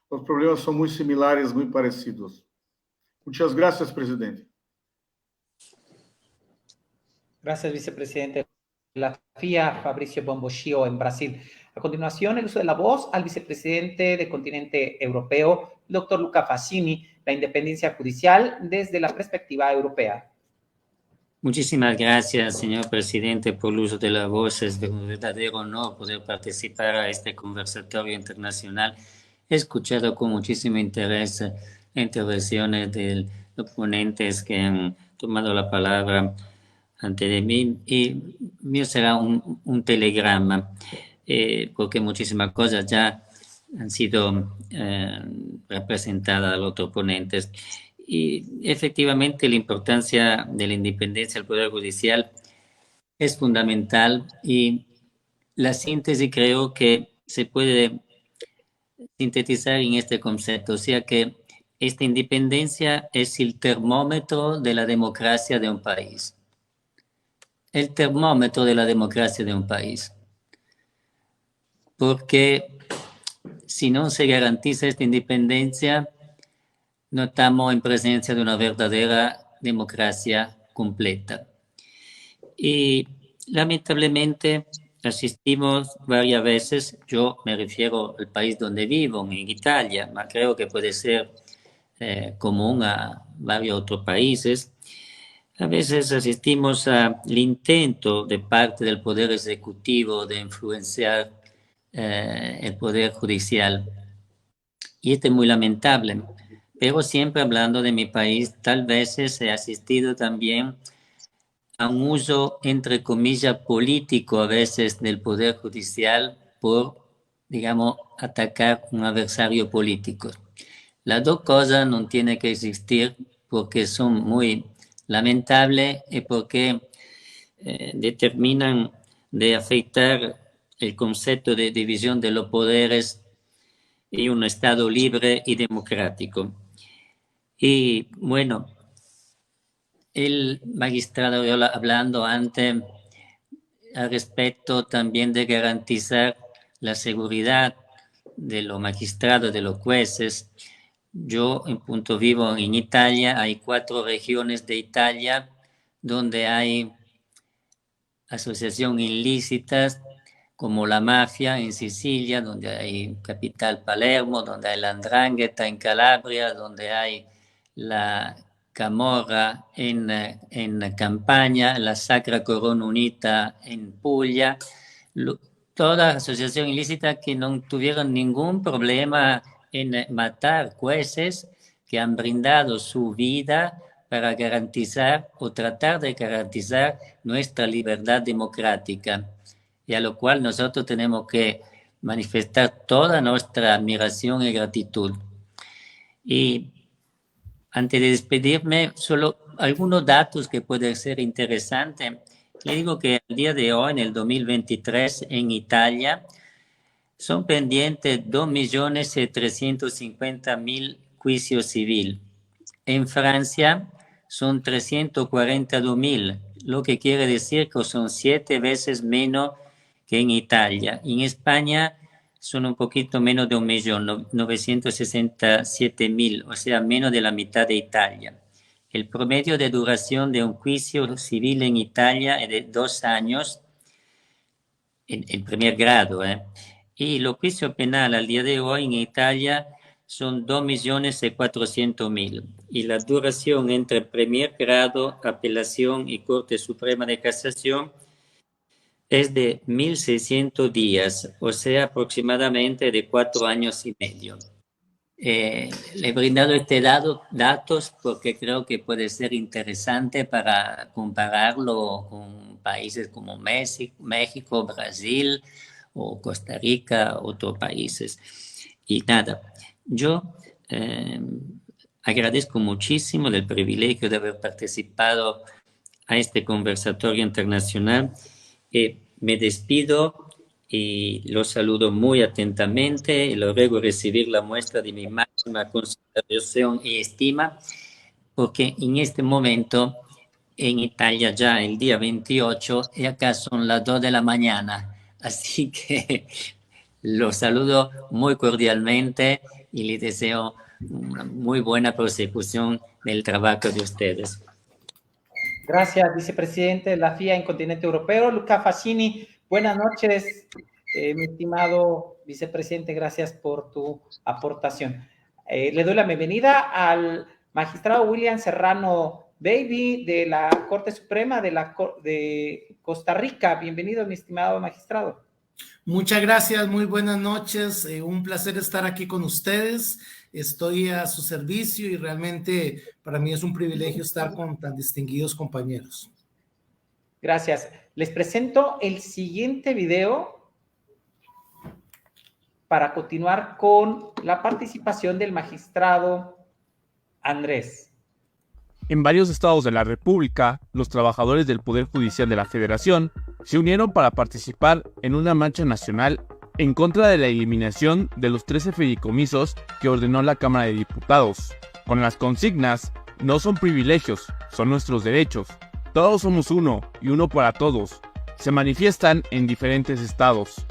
os problemas são muito similares, muito parecidos. Muchas gracias, presidente. Gracias, vicepresidente de la FIA, Fabrício Bombochio, en Brasil. A continuación, el uso de la voz al vicepresidente del continente europeo, el doctor Luca Fassini, la independencia judicial desde la perspectiva europea. Muchísimas gracias, señor presidente, por el uso de la voz. Es un verdadero honor poder participar a este conversatorio internacional. He escuchado con muchísimo interés intervenciones de los ponentes que han tomado la palabra antes de mí, y mío será un telegrama, porque muchísimas cosas ya han sido representadas a los otros ponentes. Y efectivamente la importancia de la independencia del Poder Judicial es fundamental, y la síntesis creo que se puede sintetizar en este concepto, o sea que esta independencia es el termómetro de la democracia de un país. El termómetro de la democracia de un país. Porque si no se garantiza esta independencia, no estamos en presencia de una verdadera democracia completa. Y lamentablemente asistimos varias veces, yo me refiero al país donde vivo, en Italia, pero creo que puede ser común a varios otros países. A veces asistimos al intento de parte del Poder Ejecutivo de influenciar el Poder Judicial. Y esto es muy lamentable. Pero siempre hablando de mi país, tal vez he asistido también a un uso, entre comillas, político a veces del Poder Judicial por, digamos, atacar un adversario político. Las dos cosas no tienen que existir porque son muy lamentables y porque determinan de afectar el concepto de división de los poderes y un Estado libre y democrático. Y bueno, el magistrado hablando antes al respecto también de garantizar la seguridad de los magistrados, de los jueces. Yo, en punto vivo en Italia, hay 4 regiones de Italia donde hay asociaciones ilícitas como la mafia en Sicilia, donde hay capital Palermo, donde hay la 'ndrangheta en Calabria, donde hay la Camorra en Campania, la Sacra Corona Unita en Puglia, todas asociaciones ilícitas que no tuvieron ningún problema en matar jueces que han brindado su vida para garantizar o tratar de garantizar nuestra libertad democrática, y a lo cual nosotros tenemos que manifestar toda nuestra admiración y gratitud. Y antes de despedirme, solo algunos datos que pueden ser interesantes. Le digo que el día de hoy, en el 2023, en Italia, son pendientes 2.350.000 juicios civiles. En Francia son 342.000, lo que quiere decir que son 7 veces menos que en Italia. En España son un poquito menos de 1.967.000, o sea, menos de la mitad de Italia. El promedio de duración de un juicio civil en Italia es de 2 años, en primer grado, y los juicios penales al día de hoy en Italia son 2.400.000, y la duración entre primer grado, apelación y Corte Suprema de Casación es de 1.600 días, o sea, aproximadamente de 4 años y medio. Le he brindado este datos porque creo que puede ser interesante para compararlo con países como México, Brasil o Costa Rica, otros países. Y nada, yo agradezco muchísimo el privilegio de haber participado a este conversatorio internacional. Me despido y los saludo muy atentamente y les ruego recibir la muestra de mi máxima consideración y estima, porque en este momento en Italia ya el día 28 y acá son las 2 de la mañana, así que los saludo muy cordialmente y les deseo una muy buena prosecución del trabajo de ustedes. Gracias, vicepresidente de la FIA en continente europeo, Luca Fascini. Buenas noches, mi estimado vicepresidente, gracias por tu aportación. Le doy la bienvenida al magistrado William Serrano Baby de la Corte Suprema de Costa Rica. Bienvenido, mi estimado magistrado. Muchas gracias, muy buenas noches. Un placer estar aquí con ustedes. Estoy a su servicio y realmente para mí es un privilegio estar con tan distinguidos compañeros. Gracias. Les presento el siguiente video para continuar con la participación del magistrado Andrés. En varios estados de la República, los trabajadores del Poder Judicial de la Federación se unieron para participar en una marcha nacional en contra de la eliminación de los 13 fideicomisos que ordenó la Cámara de Diputados, con las consignas: no son privilegios, son nuestros derechos, todos somos uno y uno para todos. Se manifiestan en diferentes estados.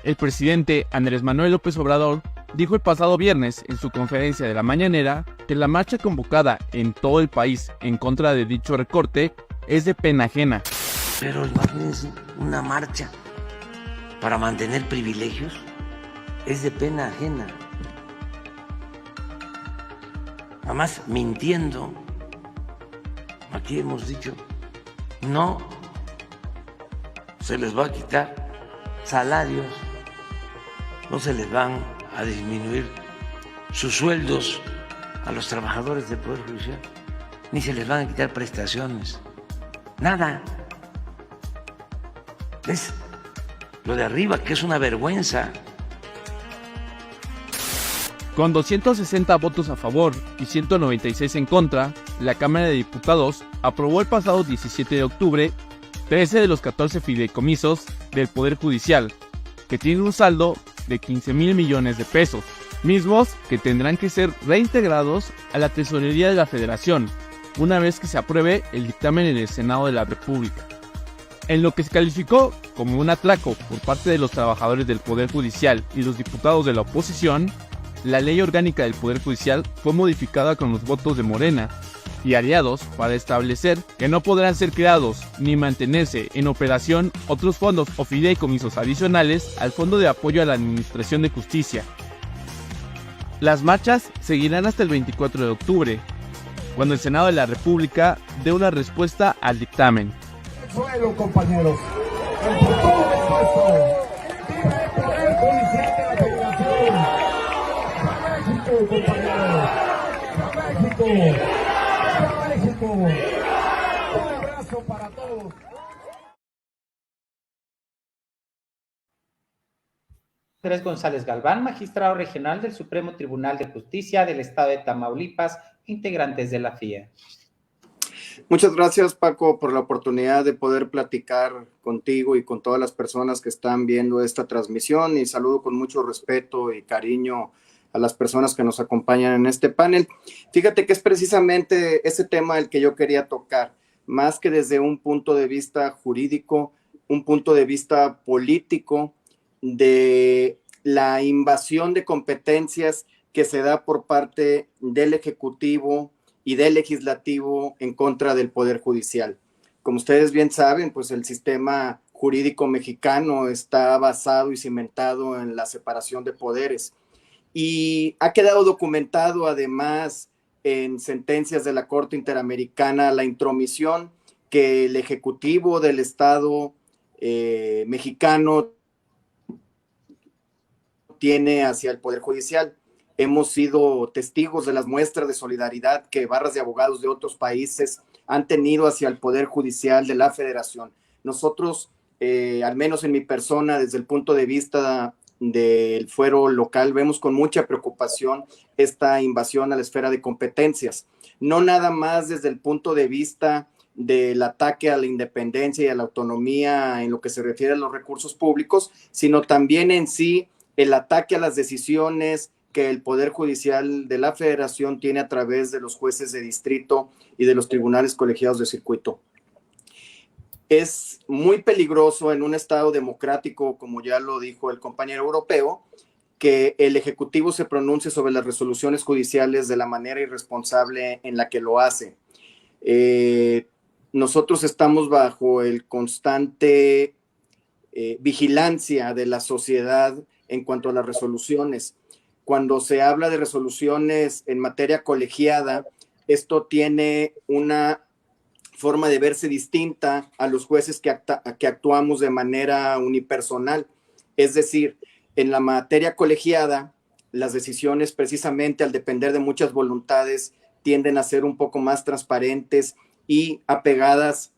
El presidente Andrés Manuel López Obrador dijo el pasado viernes en su conferencia de la mañanera que la marcha convocada en todo el país en contra de dicho recorte es de pena ajena. Pero imagínense una marcha para mantener privilegios, es de pena ajena. Además, mintiendo. Aquí hemos dicho, no se les va a quitar salarios, no se les van a disminuir sus sueldos a los trabajadores del Poder Judicial, ni se les van a quitar prestaciones, nada. Es lo de arriba, que es una vergüenza. Con 260 votos a favor y 196 en contra, la Cámara de Diputados aprobó el pasado 17 de octubre 13 de los 14 fideicomisos del Poder Judicial, que tienen un saldo de 15,000 millones de pesos, mismos que tendrán que ser reintegrados a la Tesorería de la Federación, una vez que se apruebe el dictamen en el Senado de la República. En lo que se calificó como un atraco por parte de los trabajadores del Poder Judicial y los diputados de la oposición, la Ley Orgánica del Poder Judicial fue modificada con los votos de Morena y aliados para establecer que no podrán ser creados ni mantenerse en operación otros fondos o fideicomisos adicionales al Fondo de Apoyo a la Administración de Justicia. Las marchas seguirán hasta el 24 de octubre, cuando el Senado de la República dé una respuesta al dictamen. Suelo, compañeros. El futuro de esto. Viva el Poder Judicial de la Federación. ¡A México, compañeros! ¡A México! ¡A México! Un abrazo para todos. Andrés González Galván, magistrado regional del Supremo Tribunal de Justicia del Estado de Tamaulipas, integrantes de la FIA. Muchas gracias, Paco, por la oportunidad de poder platicar contigo y con todas las personas que están viendo esta transmisión, y saludo con mucho respeto y cariño a las personas que nos acompañan en este panel. Fíjate que es precisamente ese tema el que yo quería tocar, más que desde un punto de vista jurídico, un punto de vista político de la invasión de competencias que se da por parte del Ejecutivo y del Legislativo en contra del Poder Judicial. Como ustedes bien saben, pues el sistema jurídico mexicano está basado y cimentado en la separación de poderes, y ha quedado documentado además en sentencias de la Corte Interamericana la intromisión que el Ejecutivo del Estado mexicano tiene hacia el Poder Judicial. Hemos sido testigos de las muestras de solidaridad que barras de abogados de otros países han tenido hacia el Poder Judicial de la Federación. Nosotros, al menos en mi persona, desde el punto de vista del fuero local, vemos con mucha preocupación esta invasión a la esfera de competencias. No nada más desde el punto de vista del ataque a la independencia y a la autonomía en lo que se refiere a los recursos públicos, sino también en sí el ataque a las decisiones que el Poder Judicial de la Federación tiene a través de los jueces de distrito y de los tribunales colegiados de circuito. Es muy peligroso en un Estado democrático, como ya lo dijo el compañero europeo, que el Ejecutivo se pronuncie sobre las resoluciones judiciales de la manera irresponsable en la que lo hace. Nosotros estamos bajo el constante vigilancia de la sociedad en cuanto a las resoluciones. Cuando se habla de resoluciones en materia colegiada, esto tiene una forma de verse distinta a los jueces que actuamos de manera unipersonal. Es decir, en la materia colegiada, las decisiones, precisamente al depender de muchas voluntades, tienden a ser un poco más transparentes y apegadas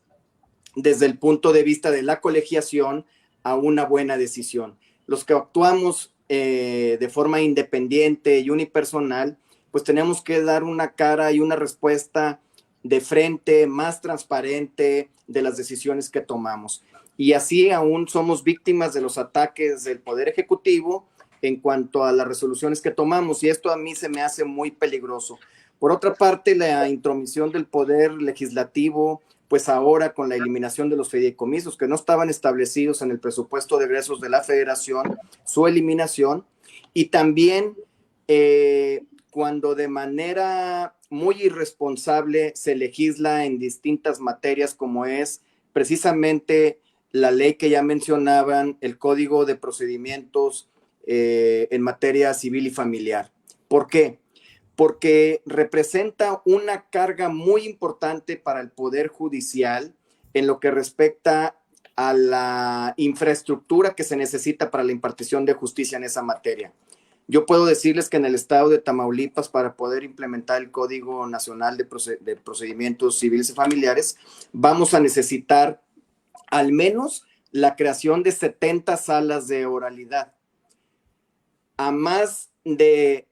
desde el punto de vista de la colegiación a una buena decisión. Los que actuamos de forma independiente y unipersonal, pues tenemos que dar una cara y una respuesta de frente, más transparente de las decisiones que tomamos. Y así aún somos víctimas de los ataques del Poder Ejecutivo en cuanto a las resoluciones que tomamos, y esto a mí se me hace muy peligroso. Por otra parte, la intromisión del Poder Legislativo, pues ahora con la eliminación de los fideicomisos que no estaban establecidos en el presupuesto de egresos de la Federación, su eliminación, y también cuando de manera muy irresponsable se legisla en distintas materias, como es precisamente la ley que ya mencionaban, el Código de Procedimientos en materia civil y familiar. ¿Por qué? Porque representa una carga muy importante para el Poder Judicial en lo que respecta a la infraestructura que se necesita para la impartición de justicia en esa materia. Yo puedo decirles que en el estado de Tamaulipas, para poder implementar el Código Nacional de Procedimientos Civiles y Familiares, vamos a necesitar al menos la creación de 70 salas de oralidad. A más de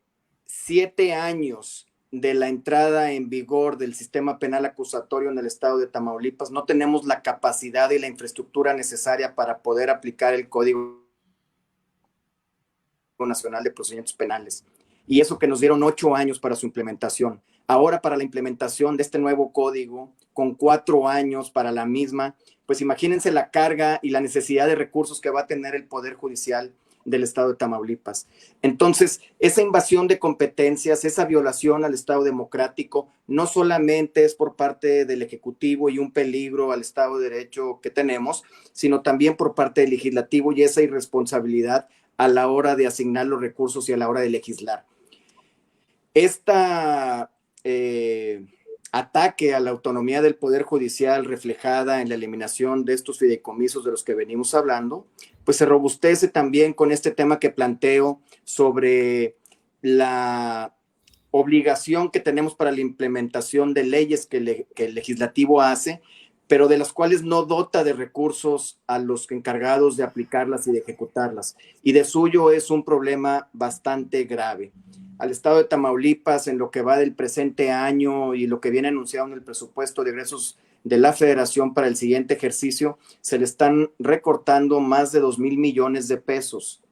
7 años de la entrada en vigor del sistema penal acusatorio en el estado de Tamaulipas, no tenemos la capacidad y la infraestructura necesaria para poder aplicar el Código Nacional de Procedimientos Penales. Y eso que nos dieron 8 años para su implementación. Ahora, para la implementación de este nuevo código, con 4 años para la misma, pues imagínense la carga y la necesidad de recursos que va a tener el Poder Judicial del estado de Tamaulipas. Entonces, esa invasión de competencias, esa violación al Estado democrático, no solamente es por parte del Ejecutivo y un peligro al Estado de Derecho que tenemos, sino también por parte del Legislativo y esa irresponsabilidad a la hora de asignar los recursos y a la hora de legislar. Esta ataque a la autonomía del Poder Judicial reflejada en la eliminación de estos fideicomisos de los que venimos hablando, pues se robustece también con este tema que planteo sobre la obligación que tenemos para la implementación de leyes que el legislativo hace, pero de las cuales no dota de recursos a los encargados de aplicarlas y de ejecutarlas. Y de suyo es un problema bastante grave. Al estado de Tamaulipas, en lo que va del presente año y lo que viene anunciado en el presupuesto de egresos de la Federación para el siguiente ejercicio, se le están recortando más de 2,000 millones de pesos.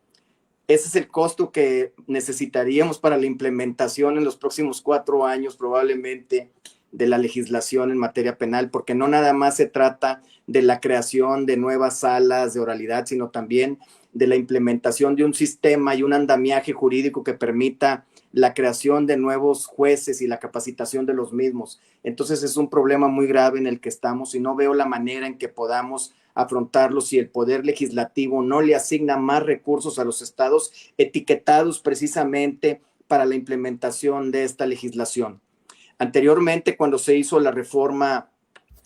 Ese es el costo que necesitaríamos para la implementación en los próximos 4 años, probablemente, de la legislación en materia penal, porque no nada más se trata de la creación de nuevas salas de oralidad, sino también de la implementación de un sistema y un andamiaje jurídico que permita la creación de nuevos jueces y la capacitación de los mismos. Entonces es un problema muy grave en el que estamos y no veo la manera en que podamos afrontarlo si el Poder Legislativo no le asigna más recursos a los estados etiquetados precisamente para la implementación de esta legislación. Anteriormente, cuando se hizo la reforma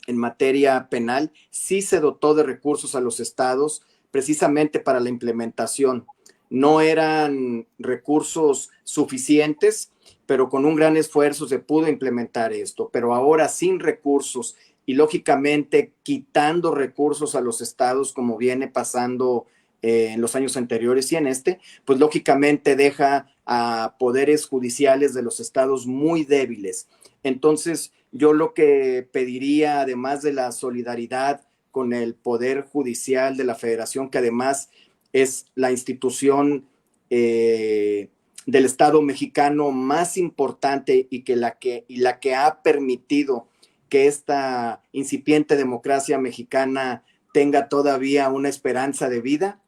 en materia penal, sí se dotó de recursos a los estados precisamente para la implementación. No eran recursos suficientes, pero con un gran esfuerzo se pudo implementar esto. Pero ahora sin recursos y lógicamente quitando recursos a los estados, como viene pasando en los años anteriores y en este, pues lógicamente deja a poderes judiciales de los estados muy débiles. Entonces, yo lo que pediría, además de la solidaridad con el Poder Judicial de la Federación, que además es la institución del Estado mexicano más importante y la que ha permitido que esta incipiente democracia mexicana tenga todavía una esperanza de vida,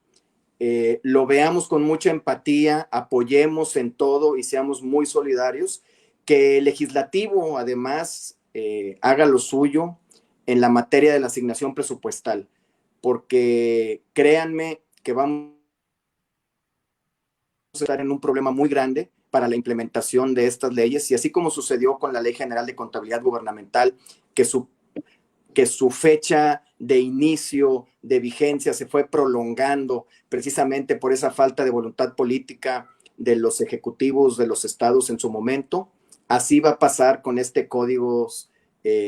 lo veamos con mucha empatía, apoyemos en todo y seamos muy solidarios, que el legislativo además haga lo suyo en la materia de la asignación presupuestal, porque créanme que vamos a estar en un problema muy grande para la implementación de estas leyes, y así como sucedió con la Ley General de Contabilidad Gubernamental, que su fecha de inicio de vigencia se fue prolongando precisamente por esa falta de voluntad política de los ejecutivos de los estados en su momento. Así va a pasar con este código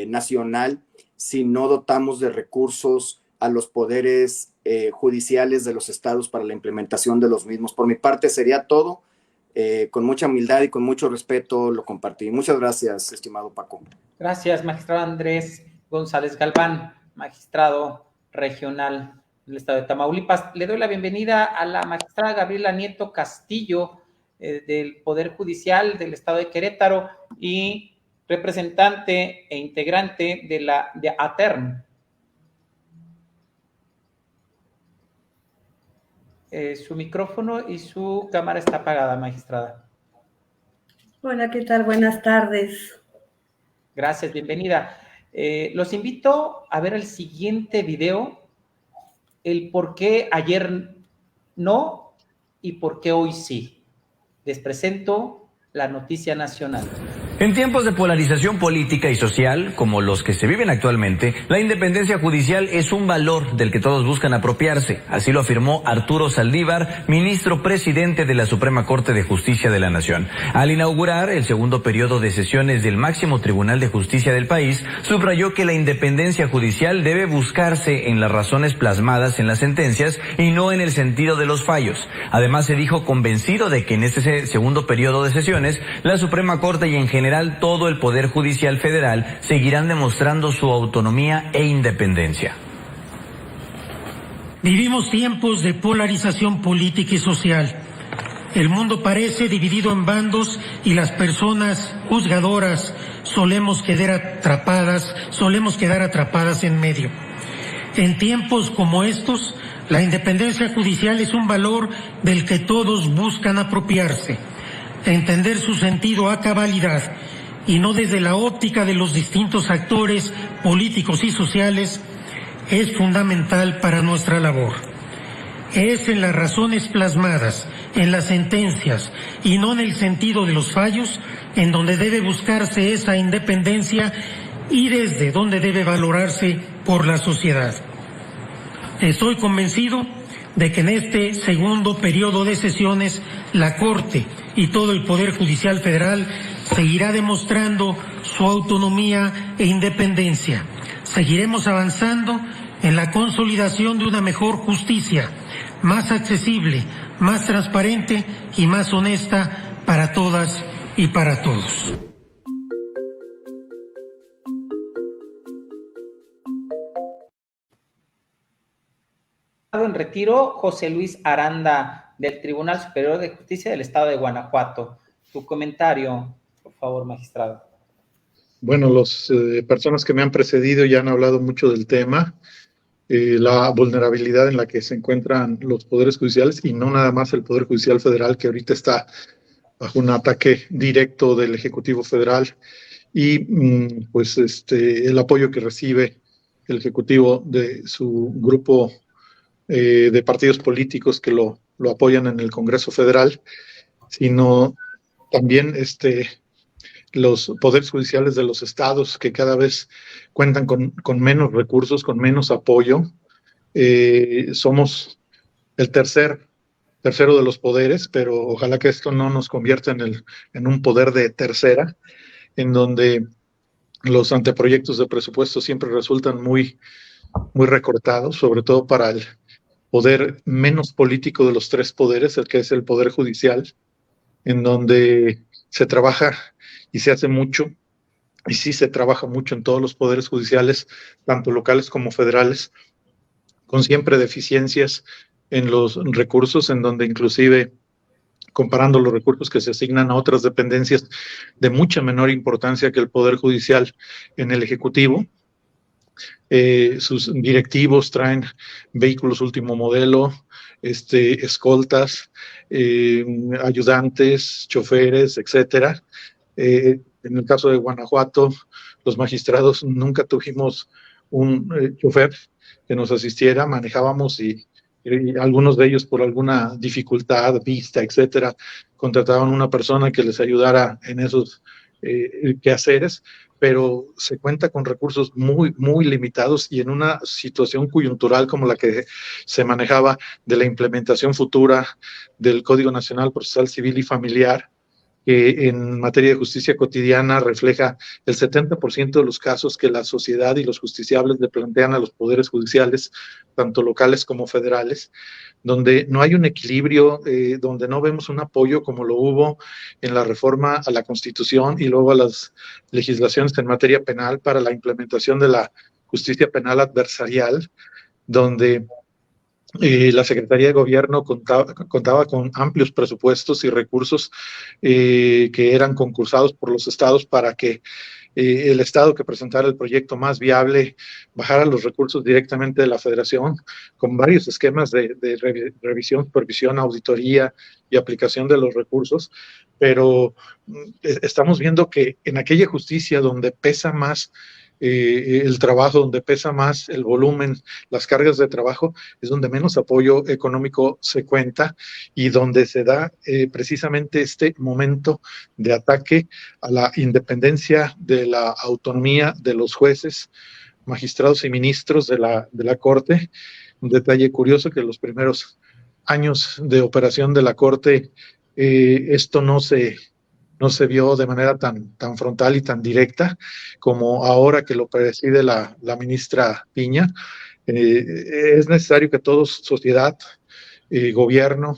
nacional si no dotamos de recursos a los poderes judiciales de los estados para la implementación de los mismos. Por mi parte sería todo. Con mucha humildad y con mucho respeto lo compartí. Muchas gracias, estimado Paco. Gracias, magistrado Andrés González Galván, magistrado regional del estado de Tamaulipas. Le doy la bienvenida a la magistrada Gabriela Nieto Castillo, del Poder Judicial del estado de Querétaro y representante e integrante de ATERN. Su micrófono y su cámara está apagada, magistrada. Hola, ¿qué tal? Buenas tardes. Gracias, bienvenida. Los invito a ver el siguiente video, el por qué ayer no y por qué hoy sí. Les presento la noticia nacional. En tiempos de polarización política y social, como los que se viven actualmente, la independencia judicial es un valor del que todos buscan apropiarse. Así lo afirmó Arturo Saldívar, ministro presidente de la Suprema Corte de Justicia de la Nación. Al inaugurar el segundo periodo de sesiones del máximo tribunal de justicia del país, subrayó que la independencia judicial debe buscarse en las razones plasmadas en las sentencias y no en el sentido de los fallos. Además, se dijo convencido de que en este segundo periodo de sesiones, la Suprema Corte y en general todo el Poder Judicial Federal seguirán demostrando su autonomía e independencia. Vivimos tiempos de polarización política y social. El mundo parece dividido en bandos y las personas juzgadoras solemos quedar atrapadas en medio. En tiempos como estos, la independencia judicial es un valor del que todos buscan apropiarse. Entender su sentido a cabalidad y no desde la óptica de los distintos actores políticos y sociales es fundamental para nuestra labor. Es en las razones plasmadas, en las sentencias y no en el sentido de los fallos en donde debe buscarse esa independencia y desde donde debe valorarse por la sociedad. Estoy convencido de que en este segundo periodo de sesiones la Corte y todo el Poder Judicial Federal seguirá demostrando su autonomía e independencia. Seguiremos avanzando en la consolidación de una mejor justicia, más accesible, más transparente y más honesta para todas y para todos. En retiro, José Luis Aranda, del Tribunal Superior de Justicia del Estado de Guanajuato. Tu comentario, por favor, magistrado. Bueno, las personas que me han precedido ya han hablado mucho del tema, la vulnerabilidad en la que se encuentran los poderes judiciales y no nada más el Poder Judicial Federal, que ahorita está bajo un ataque directo del Ejecutivo Federal y pues el apoyo que recibe el Ejecutivo de su grupo de partidos políticos que lo apoyan en el Congreso Federal, sino también los poderes judiciales de los estados que cada vez cuentan con menos recursos, con menos apoyo. Somos el tercero de los poderes, pero ojalá que esto no nos convierta en un poder de tercera, en donde los anteproyectos de presupuesto siempre resultan muy recortados, sobre todo para el poder menos político de los tres poderes, el que es el Poder Judicial, en donde se trabaja y se hace mucho, y sí se trabaja mucho en todos los poderes judiciales, tanto locales como federales, con siempre deficiencias en los recursos, en donde inclusive comparando los recursos que se asignan a otras dependencias de mucha menor importancia que el Poder Judicial en el Ejecutivo, sus directivos traen vehículos último modelo, escoltas, ayudantes, choferes, etcétera. En el caso de Guanajuato, los magistrados nunca tuvimos un chofer que nos asistiera, manejábamos y algunos de ellos por alguna dificultad, vista, etcétera, contrataban una persona que les ayudara en esos quehaceres, pero se cuenta con recursos muy limitados y en una situación coyuntural como la que se manejaba de la implementación futura del Código Nacional Procesal Civil y Familiar, que en materia de justicia cotidiana refleja el 70% de los casos que la sociedad y los justiciables le plantean a los poderes judiciales, tanto locales como federales, donde no hay un equilibrio, donde no vemos un apoyo como lo hubo en la reforma a la Constitución y luego a las legislaciones en materia penal para la implementación de la justicia penal adversarial, donde la Secretaría de Gobierno contaba con amplios presupuestos y recursos que eran concursados por los estados para que el estado que presentara el proyecto más viable bajara los recursos directamente de la federación, con varios esquemas de revisión, supervisión, auditoría y aplicación de los recursos, pero estamos viendo que en aquella justicia donde pesa más el trabajo, donde pesa más el volumen, las cargas de trabajo, es donde menos apoyo económico se cuenta y donde se da precisamente este momento de ataque a la independencia de la autonomía de los jueces, magistrados y ministros de la Corte. Un detalle curioso que los primeros años de operación de la Corte, esto no se vio de manera tan frontal y tan directa como ahora que lo preside la ministra Piña. Es necesario que todos, sociedad, gobierno,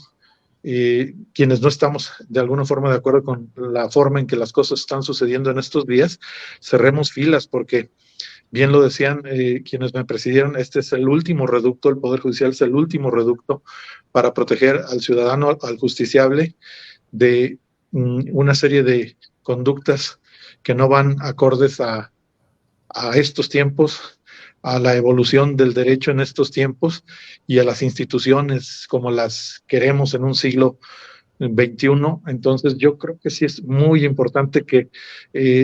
quienes no estamos de alguna forma de acuerdo con la forma en que las cosas están sucediendo en estos días, cerremos filas, porque bien lo decían quienes me presidieron, este es el último reducto, el Poder Judicial es el último reducto para proteger al ciudadano, al justiciable, de una serie de conductas que no van acordes a estos tiempos, a la evolución del derecho en estos tiempos y a las instituciones como las queremos en un siglo XXI. Entonces yo creo que sí es muy importante que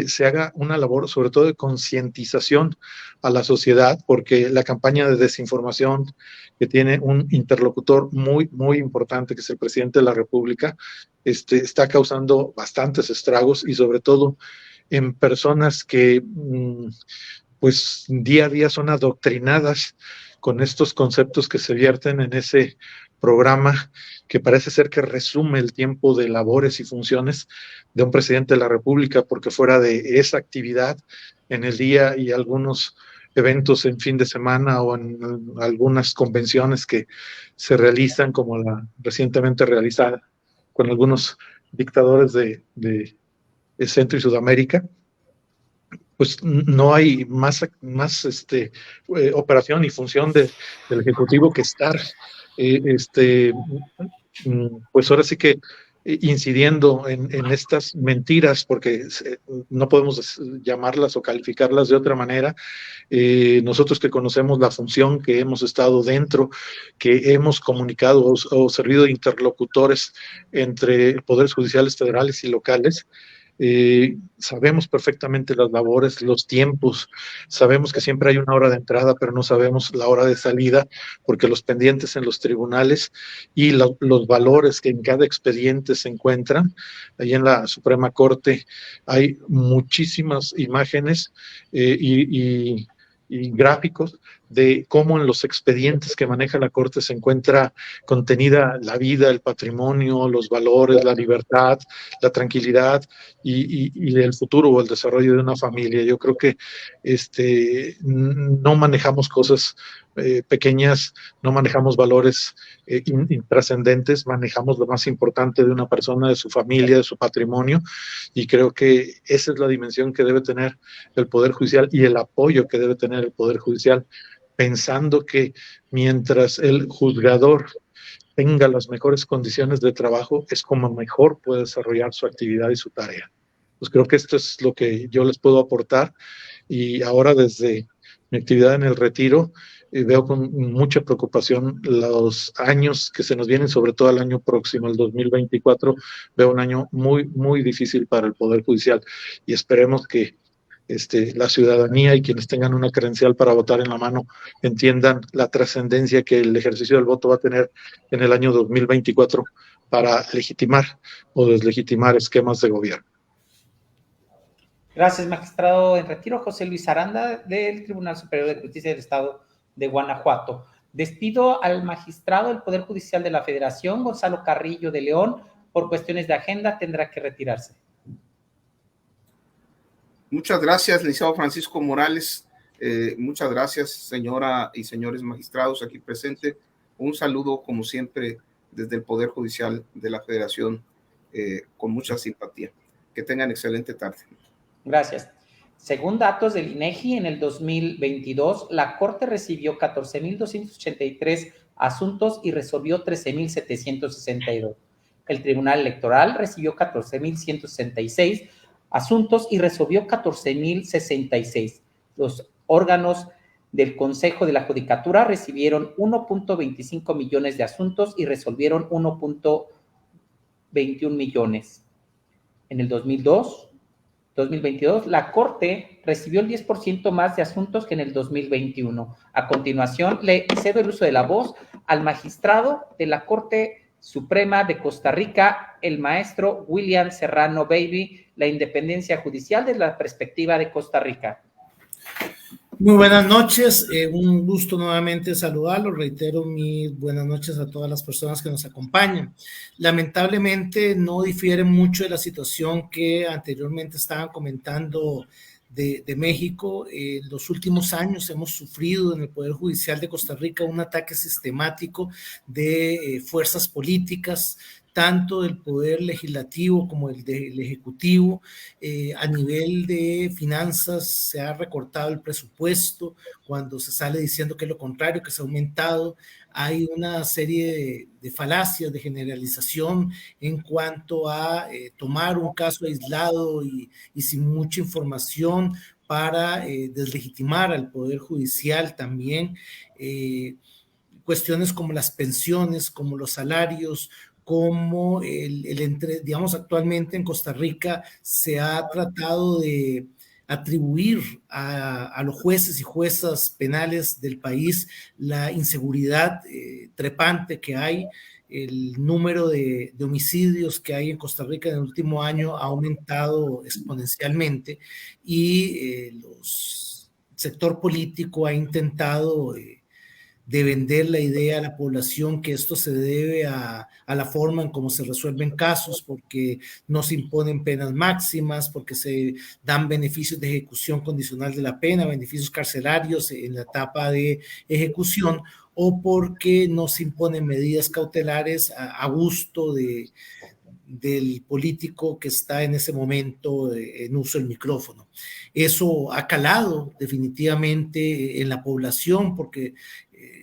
se haga una labor sobre todo de concientización a la sociedad, porque la campaña de desinformación que tiene un interlocutor muy, muy importante, que es el presidente de la República, está causando bastantes estragos y sobre todo en personas que pues día a día son adoctrinadas con estos conceptos que se vierten en ese programa que parece ser que resume el tiempo de labores y funciones de un presidente de la República, porque fuera de esa actividad en el día y algunos eventos en fin de semana o en algunas convenciones que se realizan, como la recientemente realizada con algunos dictadores de Centro y Sudamérica, pues no hay más operación y función del Ejecutivo que estar pues ahora sí que incidiendo en estas mentiras, porque no podemos llamarlas o calificarlas de otra manera. Nosotros que conocemos la función, que hemos estado dentro, que hemos comunicado o servido de interlocutores entre poderes judiciales federales y locales, sabemos perfectamente las labores, los tiempos, sabemos que siempre hay una hora de entrada, pero no sabemos la hora de salida, porque los pendientes en los tribunales y los valores que en cada expediente se encuentran, ahí en la Suprema Corte hay muchísimas imágenes y gráficos de cómo en los expedientes que maneja la Corte se encuentra contenida la vida, el patrimonio, los valores, la libertad, la tranquilidad y el futuro o el desarrollo de una familia. Yo creo que no manejamos cosas pequeñas, no manejamos valores intrascendentes, manejamos lo más importante de una persona, de su familia, de su patrimonio, y creo que esa es la dimensión que debe tener el Poder Judicial y el apoyo que debe tener el Poder Judicial, pensando que mientras el juzgador tenga las mejores condiciones de trabajo, es como mejor puede desarrollar su actividad y su tarea. Pues creo que esto es lo que yo les puedo aportar, y ahora desde mi actividad en el retiro, veo con mucha preocupación los años que se nos vienen, sobre todo el año próximo, el 2024, veo un año muy, muy difícil para el Poder Judicial, y esperemos que la ciudadanía y quienes tengan una credencial para votar en la mano entiendan la trascendencia que el ejercicio del voto va a tener en el año 2024 para legitimar o deslegitimar esquemas de gobierno. Gracias, magistrado en retiro José Luis Aranda, del Tribunal Superior de Justicia del Estado de Guanajuato. Despido al magistrado del Poder Judicial de la Federación, Gonzalo Carrillo de León, por cuestiones de agenda, tendrá que retirarse. Muchas gracias, licenciado Francisco Morales. Muchas gracias, señora y señores magistrados aquí presentes. Un saludo, como siempre, desde el Poder Judicial de la Federación, con mucha simpatía. Que tengan excelente tarde. Gracias. Según datos del INEGI, en el 2022, la Corte recibió 14,283 asuntos y resolvió 13,762. El Tribunal Electoral recibió 14,166 asuntos y resolvió 14,066. Los órganos del Consejo de la Judicatura recibieron 1.25 millones de asuntos y resolvieron 1.21 millones. En el 2022, la Corte recibió el 10% más de asuntos que en el 2021. A continuación, le cedo el uso de la voz al magistrado de la Corte Suprema de Costa Rica, el maestro William Serrano Baby, la independencia judicial desde la perspectiva de Costa Rica. Muy buenas noches, un gusto nuevamente saludarlos, reitero mis buenas noches a todas las personas que nos acompañan. Lamentablemente no difiere mucho de la situación que anteriormente estaban comentando de México. En los últimos años hemos sufrido en el Poder Judicial de Costa Rica un ataque sistemático de fuerzas políticas, tanto del Poder Legislativo como el del Ejecutivo. A nivel de finanzas se ha recortado el presupuesto cuando se sale diciendo que es lo contrario, que se ha aumentado. Hay una serie de falacias de generalización en cuanto a tomar un caso aislado y sin mucha información para deslegitimar al Poder Judicial también. Cuestiones como las pensiones, como los salarios, como digamos, actualmente en Costa Rica se ha tratado de atribuir a los jueces y juezas penales del país la inseguridad trepante que hay. El número de homicidios que hay en Costa Rica en el último año ha aumentado exponencialmente y el sector político ha intentado de vender la idea a la población que esto se debe a la forma en cómo se resuelven casos, porque no se imponen penas máximas, porque se dan beneficios de ejecución condicional de la pena, beneficios carcelarios en la etapa de ejecución, o porque no se imponen medidas cautelares a gusto del político que está en ese momento en uso del micrófono. Eso ha calado definitivamente en la población porque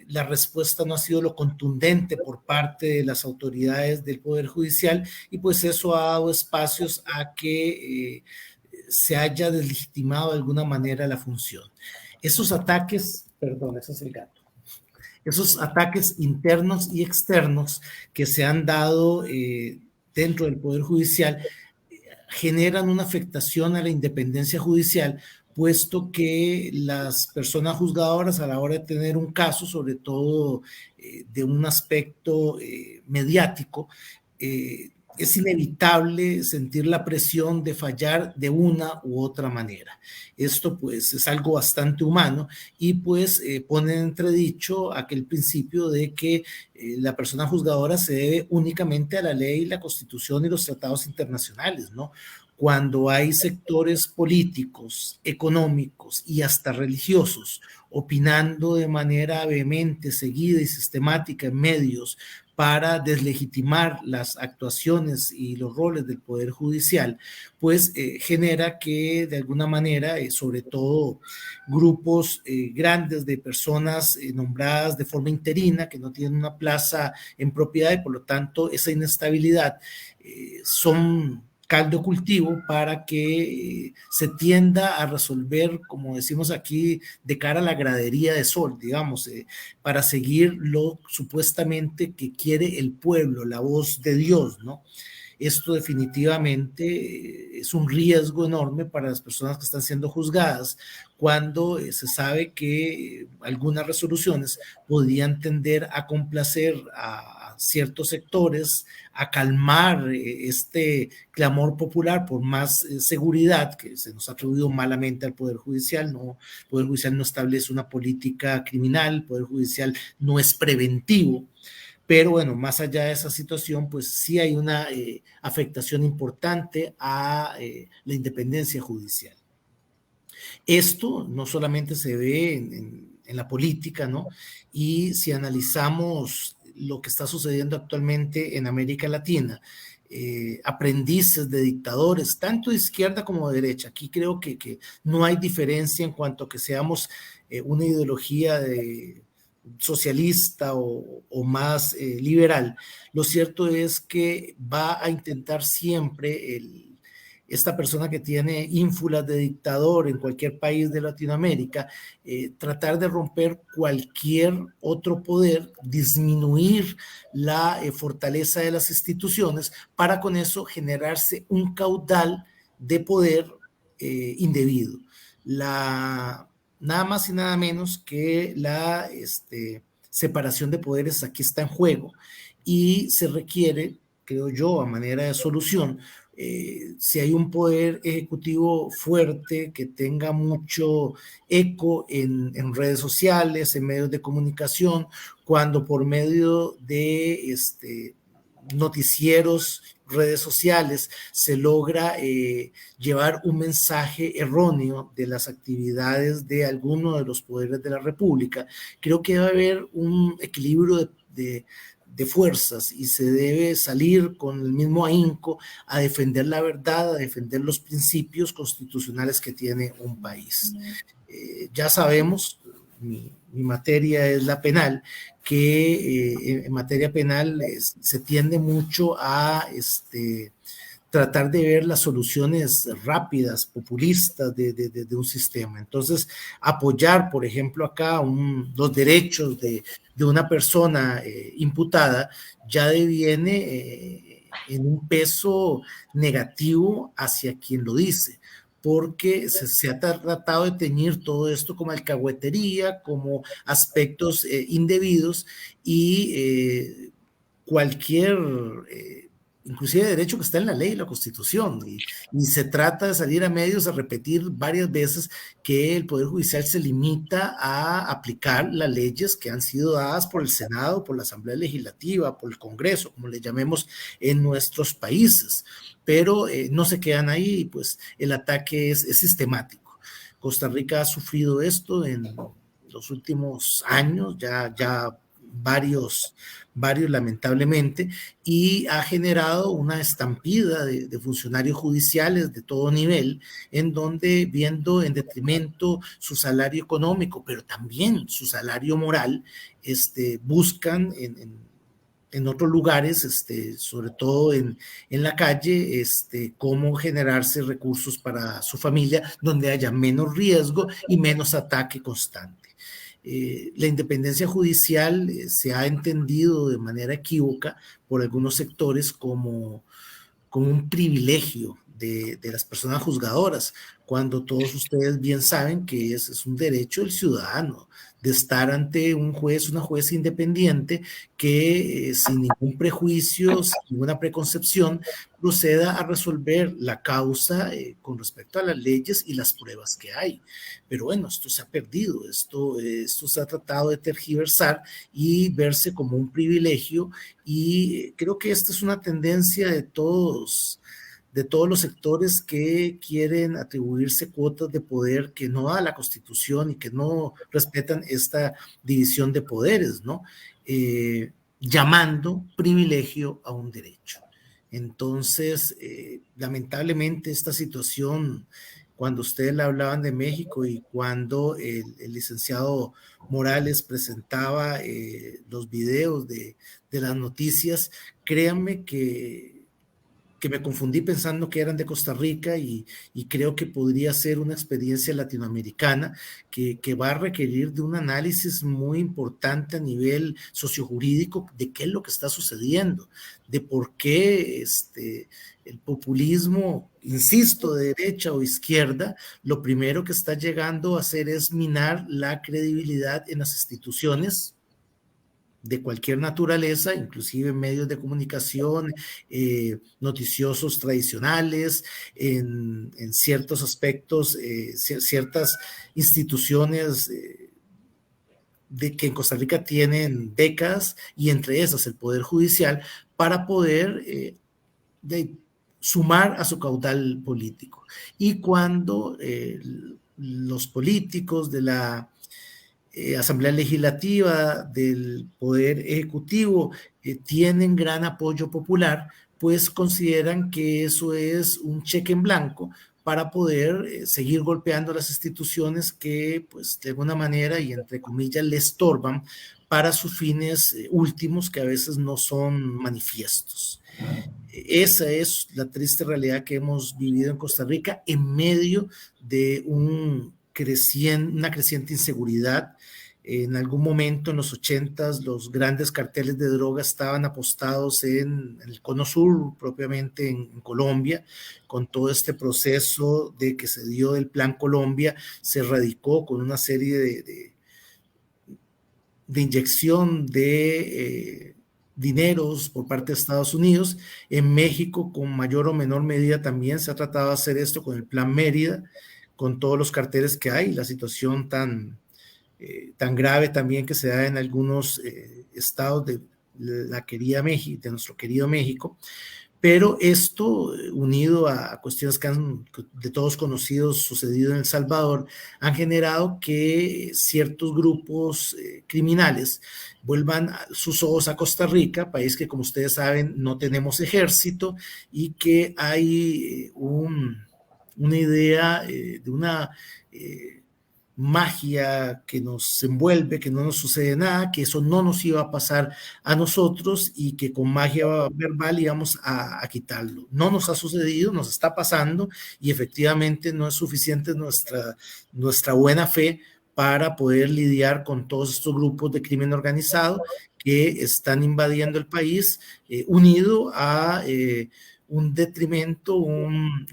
la respuesta no ha sido lo contundente por parte de las autoridades del Poder Judicial y pues eso ha dado espacios a que se haya deslegitimado de alguna manera la función. Esos ataques, perdón, ese es el gato. Esos ataques internos y externos que se han dado dentro del Poder Judicial generan una afectación a la independencia judicial, puesto que las personas juzgadoras a la hora de tener un caso, sobre todo de un aspecto mediático, es inevitable sentir la presión de fallar de una u otra manera. Esto pues es algo bastante humano y pues pone en entredicho aquel principio de que la persona juzgadora se debe únicamente a la ley, la Constitución y los tratados internacionales, ¿no? Cuando hay sectores políticos, económicos y hasta religiosos opinando de manera vehemente, seguida y sistemática en medios para deslegitimar las actuaciones y los roles del Poder Judicial, pues genera que de alguna manera, sobre todo grupos grandes de personas nombradas de forma interina, que no tienen una plaza en propiedad y por lo tanto esa inestabilidad son caldo cultivo para que se tienda a resolver, como decimos aquí, de cara a la gradería de sol, digamos, para seguir lo supuestamente que quiere el pueblo, la voz de Dios, ¿no? Esto definitivamente es un riesgo enorme para las personas que están siendo juzgadas cuando se sabe que algunas resoluciones podrían tender a complacer a ciertos sectores, a calmar este clamor popular por más seguridad que se nos ha atribuido malamente al Poder Judicial. No, el Poder Judicial no establece una política criminal, el Poder Judicial no es preventivo. Pero bueno, más allá de esa situación, pues sí hay una afectación importante a la independencia judicial. Esto no solamente se ve en la política, ¿no? Y si analizamos lo que está sucediendo actualmente en América Latina, aprendices de dictadores, tanto de izquierda como de derecha. Aquí creo que no hay diferencia en cuanto a que seamos una ideología socialista o más liberal. Lo cierto es que va a intentar siempre esta persona que tiene ínfulas de dictador en cualquier país de Latinoamérica, tratar de romper cualquier otro poder, disminuir la fortaleza de las instituciones para con eso generarse un caudal de poder indebido. nada más y nada menos que la separación de poderes aquí está en juego y se requiere, creo yo, a manera de solución, si hay un poder ejecutivo fuerte que tenga mucho eco en redes sociales, en medios de comunicación, cuando por medio de noticieros, redes sociales, se logra llevar un mensaje erróneo de las actividades de alguno de los poderes de la República. Creo que debe haber un equilibrio de fuerzas y se debe salir con el mismo ahínco a defender la verdad, a defender los principios constitucionales que tiene un país. Ya sabemos, mi materia es la penal, que en materia penal se tiende mucho a tratar de ver las soluciones rápidas, populistas de un sistema. Entonces, apoyar, por ejemplo, acá los derechos de una persona imputada ya deviene en un peso negativo hacia quien lo dice, porque se ha tratado de teñir todo esto como alcahuetería, como aspectos indebidos y cualquier inclusive derecho que está en la ley y la Constitución, y se trata de salir a medios a repetir varias veces que el Poder Judicial se limita a aplicar las leyes que han sido dadas por el Senado, por la Asamblea Legislativa, por el Congreso, como le llamemos en nuestros países, pero no se quedan ahí, pues el ataque es sistemático. Costa Rica ha sufrido esto en los últimos años, ya varios lamentablemente, y ha generado una estampida de funcionarios judiciales de todo nivel, en donde, viendo en detrimento su salario económico, pero también su salario moral, buscan en otros lugares, sobre todo en la calle, cómo generarse recursos para su familia, donde haya menos riesgo y menos ataque constante. La independencia judicial se ha entendido de manera equívoca por algunos sectores como un privilegio de las personas juzgadoras, cuando todos ustedes bien saben que es un derecho del ciudadano de estar ante un juez, una jueza independiente que sin ningún prejuicio, sin ninguna preconcepción, proceda a resolver la causa con respecto a las leyes y las pruebas que hay. Pero bueno, esto se ha perdido, esto se ha tratado de tergiversar y verse como un privilegio, y creo que esta es una tendencia de todos los sectores que quieren atribuirse cuotas de poder que no da la Constitución y que no respetan esta división de poderes, ¿no? Llamando privilegio a un derecho. Entonces, lamentablemente esta situación, cuando ustedes le hablaban de México y cuando el licenciado Morales presentaba los videos de las noticias, créanme que me confundí pensando que eran de Costa Rica, y creo que podría ser una experiencia latinoamericana que va a requerir de un análisis muy importante a nivel sociojurídico de qué es lo que está sucediendo, de por qué el populismo, insisto, de derecha o izquierda, lo primero que está llegando a hacer es minar la credibilidad en las instituciones de cualquier naturaleza, inclusive medios de comunicación, noticiosos tradicionales, en ciertos aspectos, ciertas instituciones de que en Costa Rica tienen décadas, y entre esas el Poder Judicial, para poder sumar a su caudal político. Y cuando los políticos de la Asamblea Legislativa, del Poder Ejecutivo, tienen gran apoyo popular, pues consideran que eso es un cheque en blanco para poder seguir golpeando las instituciones que, pues, de alguna manera y entre comillas, le estorban para sus fines últimos, que a veces no son manifiestos. Esa es la triste realidad que hemos vivido en Costa Rica en medio de una creciente inseguridad, En algún momento en los 80s los grandes carteles de droga estaban apostados en el Cono Sur, propiamente en Colombia. Con todo este proceso de que se dio del Plan Colombia, se radicó con una serie de inyección de dineros por parte de Estados Unidos. En México, con mayor o menor medida, también se ha tratado de hacer esto con el Plan Mérida, con todos los carteles que hay, la situación tan grave también que se da en algunos estados de la querida México, de nuestro querido México. Pero esto, unido a cuestiones que han de todos conocidos sucedido en El Salvador, han generado que ciertos grupos criminales vuelvan sus ojos a Costa Rica, país que, como ustedes saben, no tenemos ejército, y que hay una idea de una magia que nos envuelve, que no nos sucede nada, que eso no nos iba a pasar a nosotros y que con magia verbal íbamos a quitarlo. No nos ha sucedido, nos está pasando, y efectivamente no es suficiente nuestra buena fe para poder lidiar con todos estos grupos de crimen organizado que están invadiendo el país, unido a un detrimento, un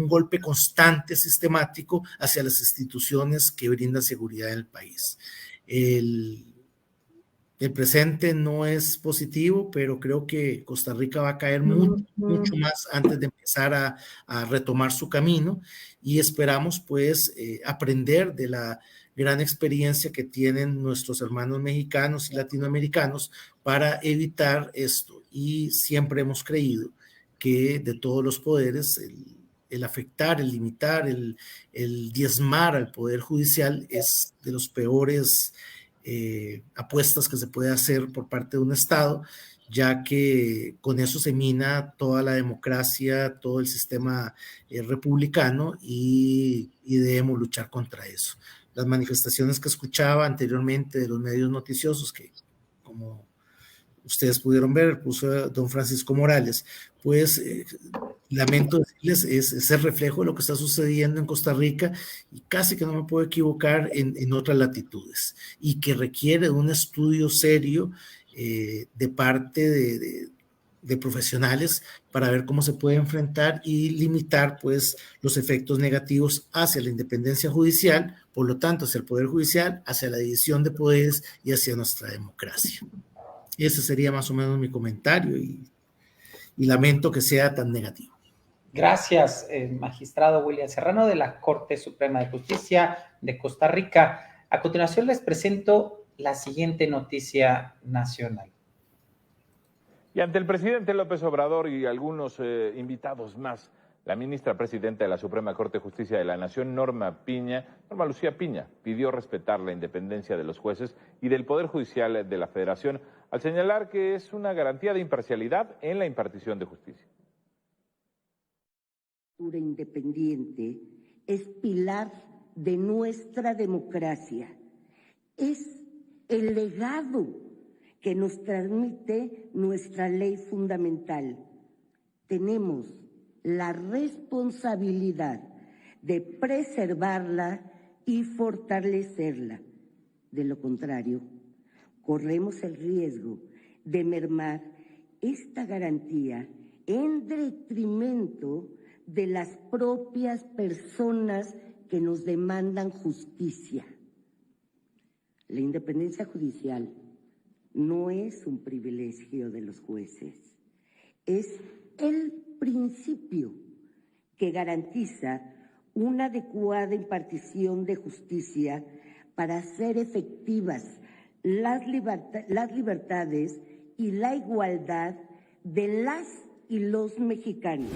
golpe constante, sistemático hacia las instituciones que brindan seguridad en el país. El presente no es positivo, pero creo que Costa Rica va a caer mucho más antes de empezar a retomar su camino, y esperamos pues aprender de la gran experiencia que tienen nuestros hermanos mexicanos y latinoamericanos para evitar esto. Y siempre hemos creído que de todos los poderes, el afectar, el limitar, el diezmar al Poder Judicial es de los peores apuestas que se puede hacer por parte de un Estado, ya que con eso se mina toda la democracia, todo el sistema republicano, y debemos luchar contra eso. Las manifestaciones que escuchaba anteriormente de los medios noticiosos, que como ustedes pudieron ver, puso don Francisco Morales, pues lamento decirles, es el reflejo de lo que está sucediendo en Costa Rica, y casi que no me puedo equivocar en otras latitudes, y que requiere de un estudio serio de parte de profesionales para ver cómo se puede enfrentar y limitar pues los efectos negativos hacia la independencia judicial, por lo tanto hacia el Poder Judicial, hacia la división de poderes y hacia nuestra democracia. Ese sería más o menos mi comentario, y lamento que sea tan negativo. Gracias, magistrado William Serrano, de la Corte Suprema de Justicia de Costa Rica. A continuación les presento la siguiente noticia nacional. Y ante el presidente López Obrador y algunos invitados más, la ministra presidenta de la Suprema Corte de Justicia de la Nación, Norma Lucía Piña, pidió respetar la independencia de los jueces y del Poder Judicial de la Federación, al señalar que es una garantía de imparcialidad en la impartición de justicia. Independiente es pilar de nuestra democracia, es el legado que nos transmite nuestra ley fundamental. Tenemos la responsabilidad de preservarla y fortalecerla. De lo contrario, corremos el riesgo de mermar esta garantía en detrimento de las propias personas que nos demandan justicia. La independencia judicial no es un privilegio de los jueces, es el principio que garantiza una adecuada impartición de justicia para hacer efectivas las libertades y la igualdad de las y los mexicanos.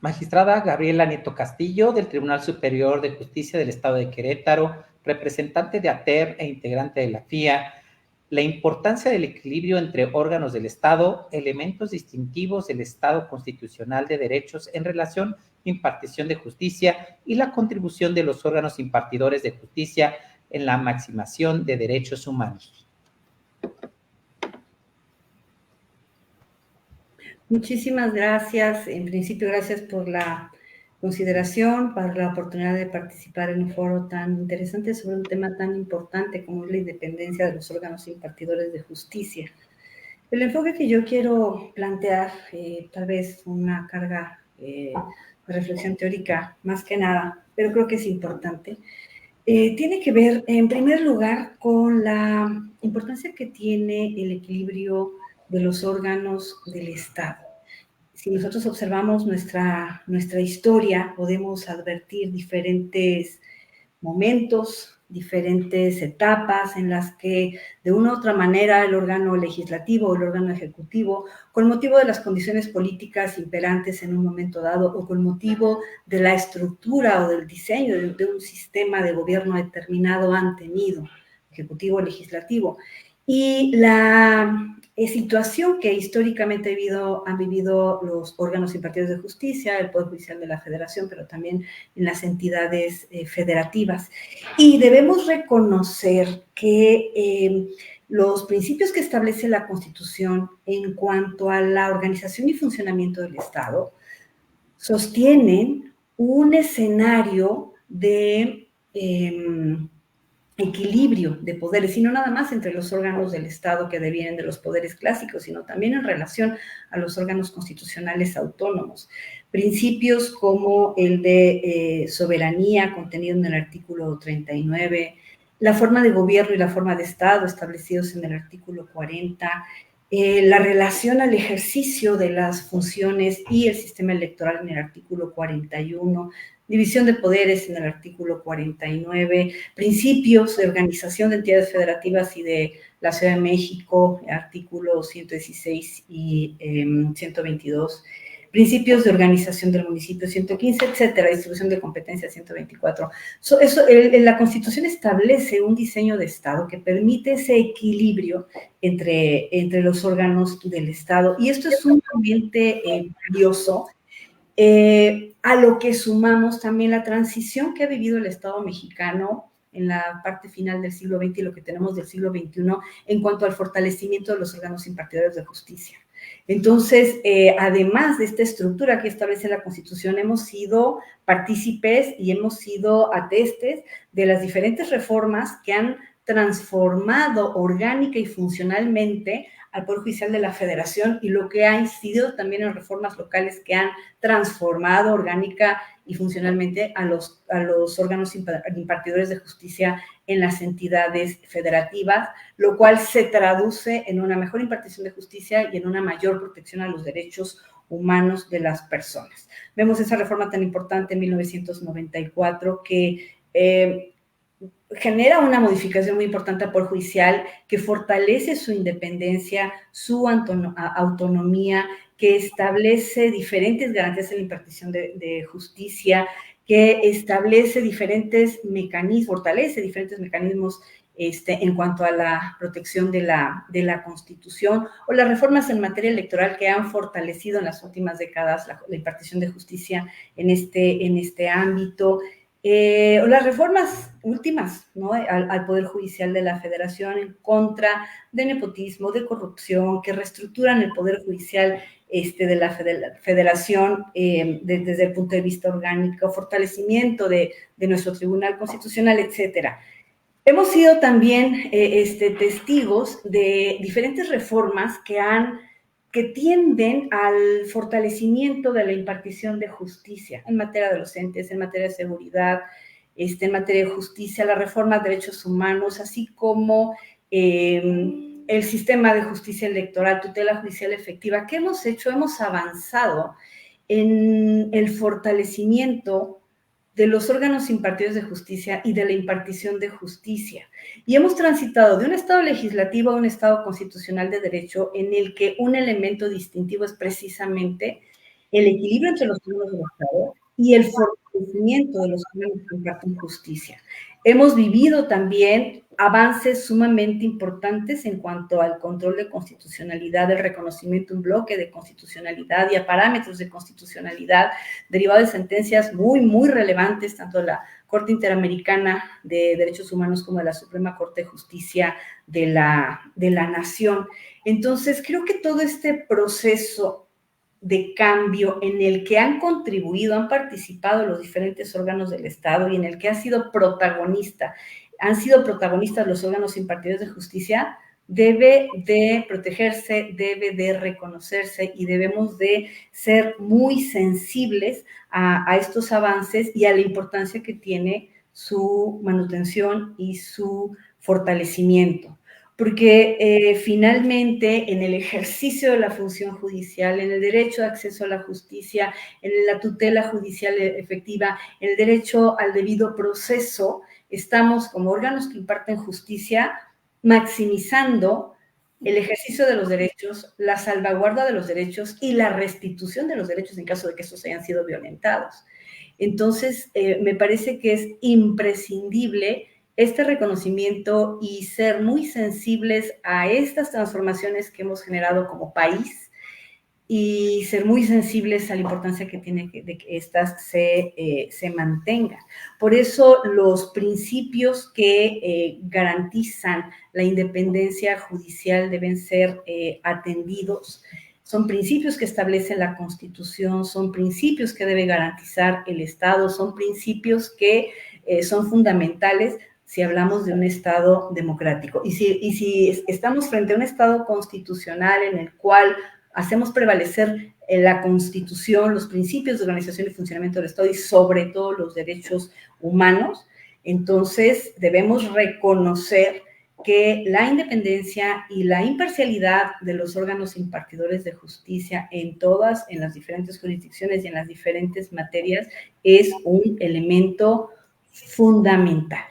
Magistrada Gabriela Nieto Castillo, del Tribunal Superior de Justicia del Estado de Querétaro, representante de ATER e integrante de la FIA, la importancia del equilibrio entre órganos del Estado, elementos distintivos del Estado constitucional de derechos en relación a impartición de justicia y la contribución de los órganos impartidores de justicia en la maximación de derechos humanos. Muchísimas gracias. En principio, gracias por la consideración, para la oportunidad de participar en un foro tan interesante sobre un tema tan importante como es la independencia de los órganos impartidores de justicia. El enfoque que yo quiero plantear, tal vez una carga de reflexión teórica más que nada, pero creo que es importante, tiene que ver, en primer lugar, con la importancia que tiene el equilibrio de los órganos del Estado. Si nosotros observamos nuestra historia, podemos advertir diferentes momentos, diferentes etapas en las que de una u otra manera el órgano legislativo o el órgano ejecutivo, con motivo de las condiciones políticas imperantes en un momento dado o con motivo de la estructura o del diseño de un sistema de gobierno determinado, han tenido, ejecutivo o legislativo. Y la situación que históricamente han vivido los órganos impartidos de justicia, el Poder Judicial de la Federación, pero también en las entidades federativas. Y debemos reconocer que los principios que establece la Constitución en cuanto a la organización y funcionamiento del Estado sostienen un escenario de equilibrio de poderes, y no nada más entre los órganos del Estado que devienen de los poderes clásicos, sino también en relación a los órganos constitucionales autónomos. Principios como el de soberanía contenido en el artículo 39, la forma de gobierno y la forma de Estado establecidos en el artículo 40, la relación al ejercicio de las funciones y el sistema electoral en el artículo 41, división de poderes en el artículo 49, principios de organización de entidades federativas y de la Ciudad de México, artículos 116 y 122, principios de organización del municipio 115, etcétera, distribución de competencias 124. La Constitución establece un diseño de Estado que permite ese equilibrio entre los órganos del Estado, y esto es sumamente valioso, a lo que sumamos también la transición que ha vivido el Estado mexicano en la parte final del siglo XX y lo que tenemos del siglo XXI en cuanto al fortalecimiento de los órganos impartidores de justicia. Entonces, además de esta estructura que establece la Constitución, hemos sido partícipes y hemos sido atestes de las diferentes reformas que han transformado orgánica y funcionalmente al Poder Judicial de la Federación, y lo que ha incidido también en reformas locales que han transformado orgánica y funcionalmente a los órganos impartidores de justicia en las entidades federativas, lo cual se traduce en una mejor impartición de justicia y en una mayor protección a los derechos humanos de las personas. Vemos esa reforma tan importante en 1994 que genera una modificación muy importante al Poder Judicial, que fortalece su independencia, su autonomía, que establece diferentes garantías en la impartición de justicia, que establece diferentes mecanismos, fortalece diferentes mecanismos en cuanto a la protección de la Constitución, o las reformas en materia electoral que han fortalecido en las últimas décadas la impartición de justicia en este ámbito. O las reformas últimas, ¿no?, al Poder Judicial de la Federación en contra de nepotismo, de corrupción, que reestructuran el Poder Judicial de la Federación desde el punto de vista orgánico, fortalecimiento de nuestro Tribunal Constitucional, etcétera. Hemos sido también testigos de diferentes reformas que tienden al fortalecimiento de la impartición de justicia en materia de los entes, en materia de seguridad, en materia de justicia, la reforma de derechos humanos, así como el sistema de justicia electoral, tutela judicial efectiva. ¿Qué hemos hecho? Hemos avanzado en el fortalecimiento de los órganos impartidos de justicia y de la impartición de justicia. Y hemos transitado de un Estado legislativo a un Estado constitucional de derecho en el que un elemento distintivo es precisamente el equilibrio entre los órganos del Estado y el fortalecimiento de los órganos que imparten justicia. Hemos vivido también avances sumamente importantes en cuanto al control de constitucionalidad, el reconocimiento de un bloque de constitucionalidad y a parámetros de constitucionalidad derivados de sentencias muy, muy relevantes, tanto de la Corte Interamericana de Derechos Humanos como de la Suprema Corte de Justicia de la Nación. Entonces, creo que todo este proceso de cambio en el que han contribuido, han participado los diferentes órganos del Estado y en el que han sido protagonistas los órganos impartidores de justicia, debe de protegerse, debe de reconocerse y debemos de ser muy sensibles a estos avances y a la importancia que tiene su manutención y su fortalecimiento. Porque finalmente en el ejercicio de la función judicial, en el derecho de acceso a la justicia, en la tutela judicial efectiva, en el derecho al debido proceso, estamos como órganos que imparten justicia maximizando el ejercicio de los derechos, la salvaguarda de los derechos y la restitución de los derechos en caso de que estos hayan sido violentados. Entonces, me parece que es imprescindible este reconocimiento y ser muy sensibles a estas transformaciones que hemos generado como país y ser muy sensibles a la importancia que tiene de que estas se mantengan. Por eso los principios que garantizan la independencia judicial deben ser atendidos. Son principios que establece la Constitución, son principios que debe garantizar el Estado, son principios que son fundamentales si hablamos de un Estado democrático. Y si estamos frente a un Estado constitucional en el cual hacemos prevalecer la Constitución, los principios de organización y funcionamiento del Estado y sobre todo los derechos humanos, entonces debemos reconocer que la independencia y la imparcialidad de los órganos impartidores de justicia en las diferentes jurisdicciones y en las diferentes materias es un elemento fundamental.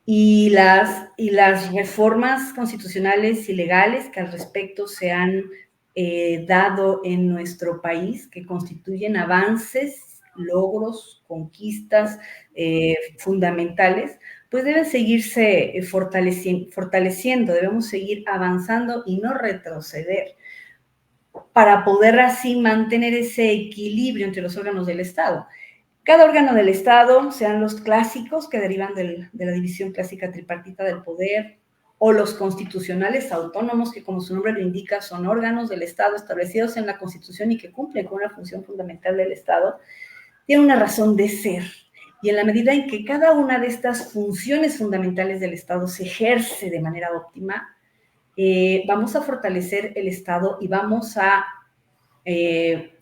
Y las reformas constitucionales y legales que al respecto se han dado en nuestro país, que constituyen avances, logros, conquistas fundamentales, pues deben seguirse fortaleciendo, debemos seguir avanzando y no retroceder para poder así mantener ese equilibrio entre los órganos del Estado. Cada órgano del Estado, sean los clásicos que derivan de la división clásica tripartita del poder, o los constitucionales autónomos, que como su nombre lo indica, son órganos del Estado establecidos en la Constitución y que cumplen con una función fundamental del Estado, tienen una razón de ser. Y en la medida en que cada una de estas funciones fundamentales del Estado se ejerce de manera óptima, vamos a fortalecer el Estado y vamos a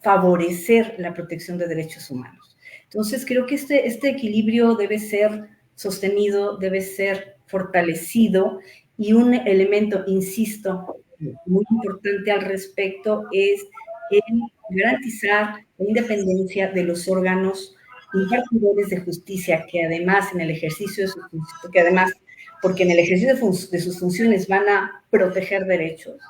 favorecer la protección de derechos humanos. Entonces, creo que este equilibrio debe ser sostenido, debe ser fortalecido y un elemento, insisto, muy importante al respecto es el garantizar la independencia de los órganos impartidores de justicia que además en el ejercicio de sus funciones, porque en el ejercicio de sus funciones van a proteger derechos,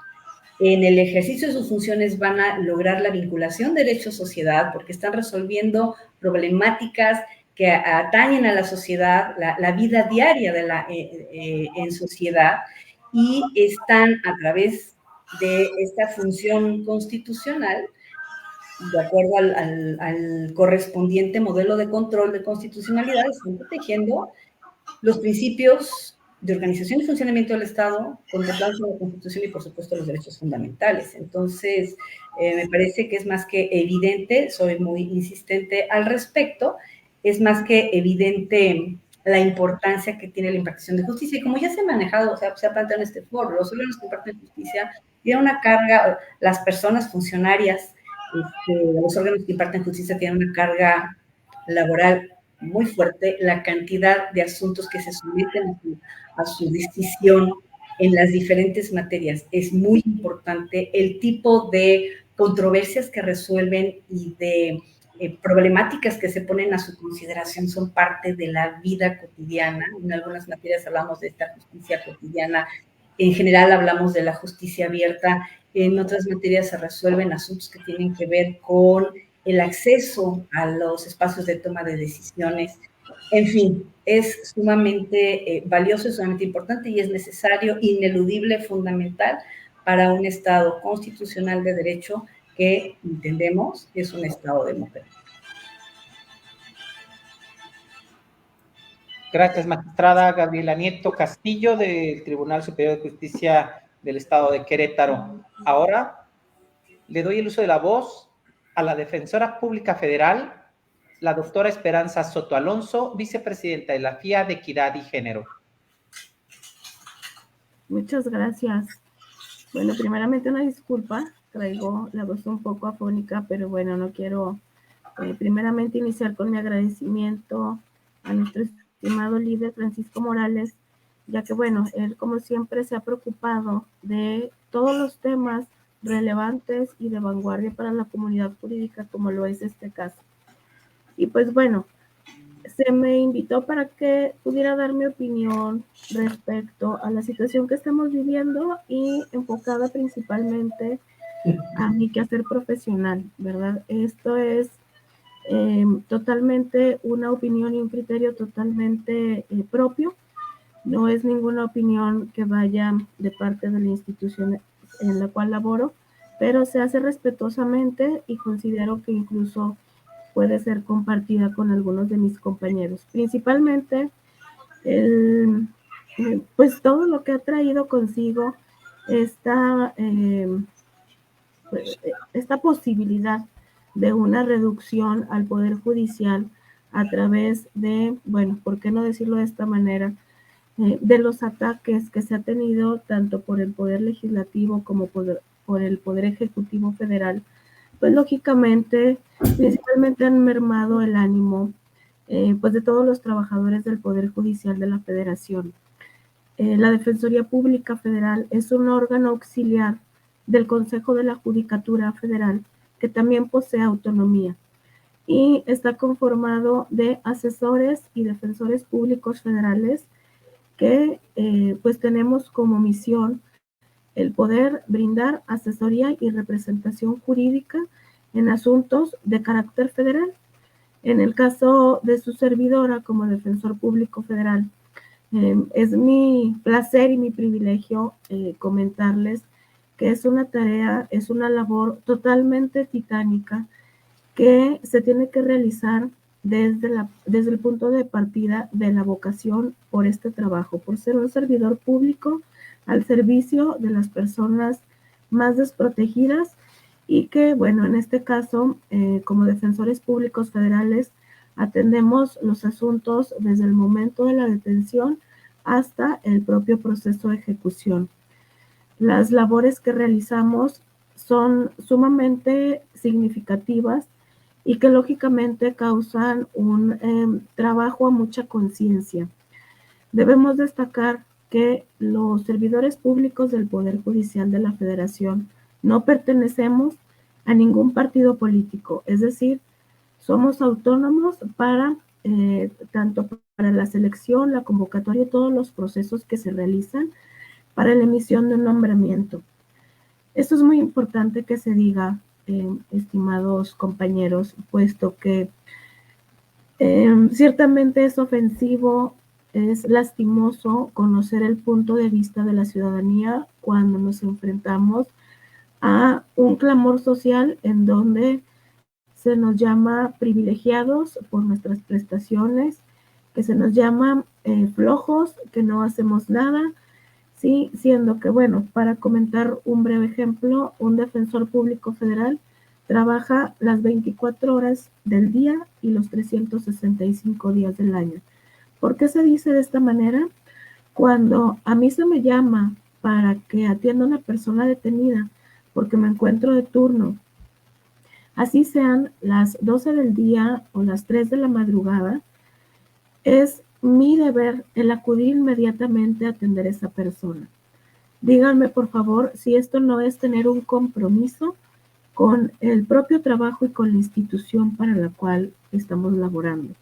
en el ejercicio de sus funciones van a lograr la vinculación derecho-sociedad porque están resolviendo problemáticas que atañen a la sociedad, la vida diaria en sociedad, y están a través de esta función constitucional, de acuerdo al correspondiente modelo de control de constitucionalidad, están protegiendo los principios de organización y funcionamiento del Estado, contemplados en la Constitución y, por supuesto, los derechos fundamentales. Entonces, me parece que es más que evidente, soy muy insistente al respecto, es más que evidente la importancia que tiene la impartición de justicia. Y como ya se ha manejado, o sea, se ha planteado en este foro, los órganos que imparten justicia tienen una carga, las personas funcionarias, los órganos que imparten justicia tienen una carga laboral muy fuerte, la cantidad de asuntos que se someten a su decisión en las diferentes materias es muy importante, el tipo de controversias que resuelven y de problemáticas que se ponen a su consideración son parte de la vida cotidiana. En algunas materias hablamos de esta justicia cotidiana, en general hablamos de la justicia abierta, en otras materias se resuelven asuntos que tienen que ver con el acceso a los espacios de toma de decisiones. En fin, es sumamente valioso, es sumamente importante y es necesario, ineludible, fundamental para un Estado constitucional de derecho que entendemos es un Estado democrático. Gracias, magistrada Gabriela Nieto Castillo, del Tribunal Superior de Justicia del Estado de Querétaro. Ahora le doy el uso de la voz a la Defensora Pública Federal, la doctora Esperanza Soto Alonso, vicepresidenta de la FIA de Equidad y Género. Muchas gracias. Bueno, primeramente una disculpa, traigo la voz un poco afónica, pero bueno, no quiero primeramente iniciar con mi agradecimiento a nuestro estimado líder Francisco Morales, ya que bueno, él como siempre se ha preocupado de todos los temas relevantes y de vanguardia para la comunidad jurídica, como lo es este caso. Y pues bueno, se me invitó para que pudiera dar mi opinión respecto a la situación que estamos viviendo y enfocada principalmente a mi quehacer profesional, ¿verdad? Esto es totalmente una opinión y un criterio totalmente propio. No es ninguna opinión que vaya de parte de la institución en la cual laboro, pero se hace respetuosamente y considero que incluso puede ser compartida con algunos de mis compañeros. Principalmente, pues todo lo que ha traído consigo esta posibilidad de una reducción al Poder Judicial a través de, bueno, ¿por qué no decirlo de esta manera? De los ataques que se ha tenido tanto por el Poder Legislativo como por el Poder Ejecutivo Federal, pues lógicamente, principalmente han mermado el ánimo pues de todos los trabajadores del Poder Judicial de la Federación. La Defensoría Pública Federal es un órgano auxiliar del Consejo de la Judicatura Federal, que también posee autonomía y está conformado de asesores y defensores públicos federales que pues tenemos como misión el poder brindar asesoría y representación jurídica en asuntos de carácter federal. En el caso de su servidora como defensor público federal, es mi placer y mi privilegio comentarles que es una tarea, es una labor totalmente titánica que se tiene que realizar desde el punto de partida de la vocación por este trabajo, por ser un servidor público al servicio de las personas más desprotegidas y que, bueno, en este caso, como defensores públicos federales, atendemos los asuntos desde el momento de la detención hasta el propio proceso de ejecución. Las labores que realizamos son sumamente significativas y que lógicamente causan un trabajo a mucha conciencia. Debemos destacar que los servidores públicos del Poder Judicial de la Federación no pertenecemos a ningún partido político, es decir, somos autónomos para tanto para la selección, la convocatoria y todos los procesos que se realizan para la emisión de un nombramiento. Esto es muy importante que se diga, estimados compañeros, puesto que ciertamente es ofensivo, es lastimoso conocer el punto de vista de la ciudadanía cuando nos enfrentamos a un clamor social en donde se nos llama privilegiados por nuestras prestaciones, que se nos llama flojos, que no hacemos nada, ¿sí? Siendo que, bueno, para comentar un breve ejemplo, un defensor público federal trabaja las 24 horas del día y los 365 días del año. ¿Por qué se dice de esta manera? Cuando a mí se me llama para que atienda a una persona detenida porque me encuentro de turno, así sean las 12 del día o las 3 de la madrugada, es mi deber el acudir inmediatamente a atender a esa persona. Díganme, por favor, si esto no es tener un compromiso con el propio trabajo y con la institución para la cual estamos laborando.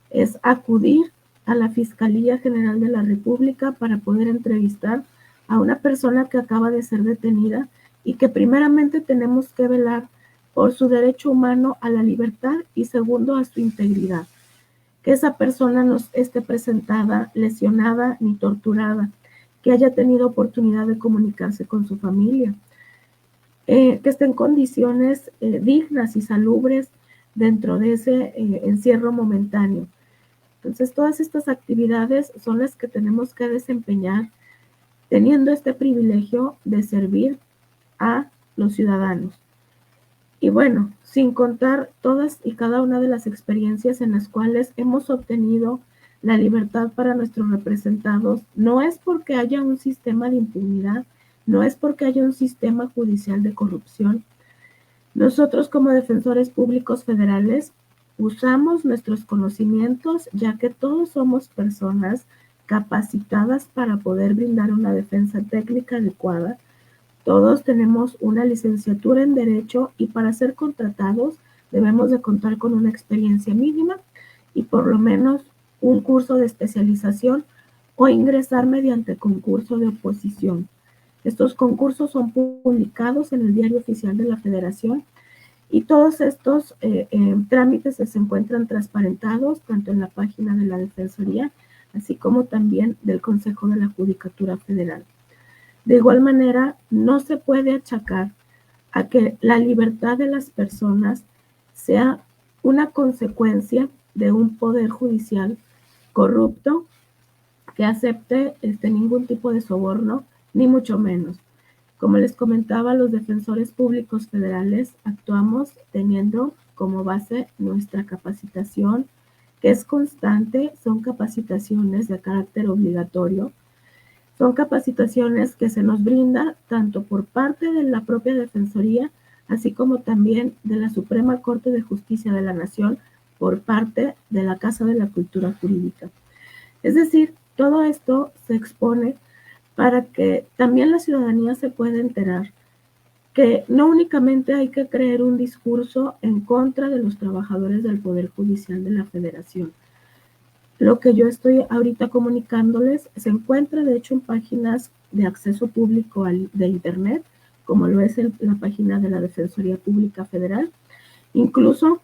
Es acudir a la Fiscalía General de la República para poder entrevistar a una persona que acaba de ser detenida y que primeramente tenemos que velar por su derecho humano a la libertad y segundo a su integridad. Que esa persona no esté presentada, lesionada ni torturada, que haya tenido oportunidad de comunicarse con su familia, que esté en condiciones dignas y salubres dentro de ese encierro momentáneo. Entonces, todas estas actividades son las que tenemos que desempeñar teniendo este privilegio de servir a los ciudadanos. Y bueno, sin contar todas y cada una de las experiencias en las cuales hemos obtenido la libertad para nuestros representados, no es porque haya un sistema de impunidad, no es porque haya un sistema judicial de corrupción. Nosotros como defensores públicos federales usamos nuestros conocimientos, ya que todos somos personas capacitadas para poder brindar una defensa técnica adecuada. Todos tenemos una licenciatura en Derecho y para ser contratados debemos de contar con una experiencia mínima y por lo menos un curso de especialización o ingresar mediante concurso de oposición. Estos concursos son publicados en el Diario Oficial de la Federación y todos estos trámites se encuentran transparentados tanto en la página de la Defensoría, así como también del Consejo de la Judicatura Federal. De igual manera, no se puede achacar a que la libertad de las personas sea una consecuencia de un poder judicial corrupto que acepte ningún tipo de soborno, ni mucho menos. Como les comentaba, los defensores públicos federales actuamos teniendo como base nuestra capacitación, que es constante, son capacitaciones de carácter obligatorio, son capacitaciones que se nos brinda tanto por parte de la propia Defensoría, así como también de la Suprema Corte de Justicia de la Nación por parte de la Casa de la Cultura Jurídica. Es decir, todo esto se expone para que también la ciudadanía se pueda enterar que no únicamente hay que creer un discurso en contra de los trabajadores del Poder Judicial de la Federación. Lo que yo estoy ahorita comunicándoles se encuentra de hecho en páginas de acceso público de Internet, como lo es la página de la Defensoría Pública Federal. Incluso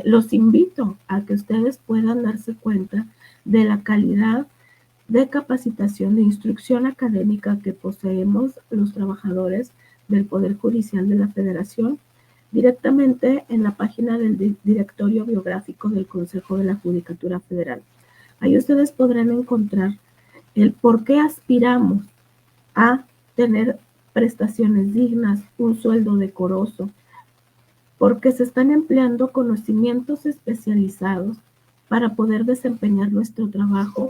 los invito a que ustedes puedan darse cuenta de la calidad de capacitación, de instrucción académica que poseemos los trabajadores del Poder Judicial de la Federación, directamente en la página del Directorio Biográfico del Consejo de la Judicatura Federal. Ahí ustedes podrán encontrar el por qué aspiramos a tener prestaciones dignas, un sueldo decoroso, porque se están empleando conocimientos especializados para poder desempeñar nuestro trabajo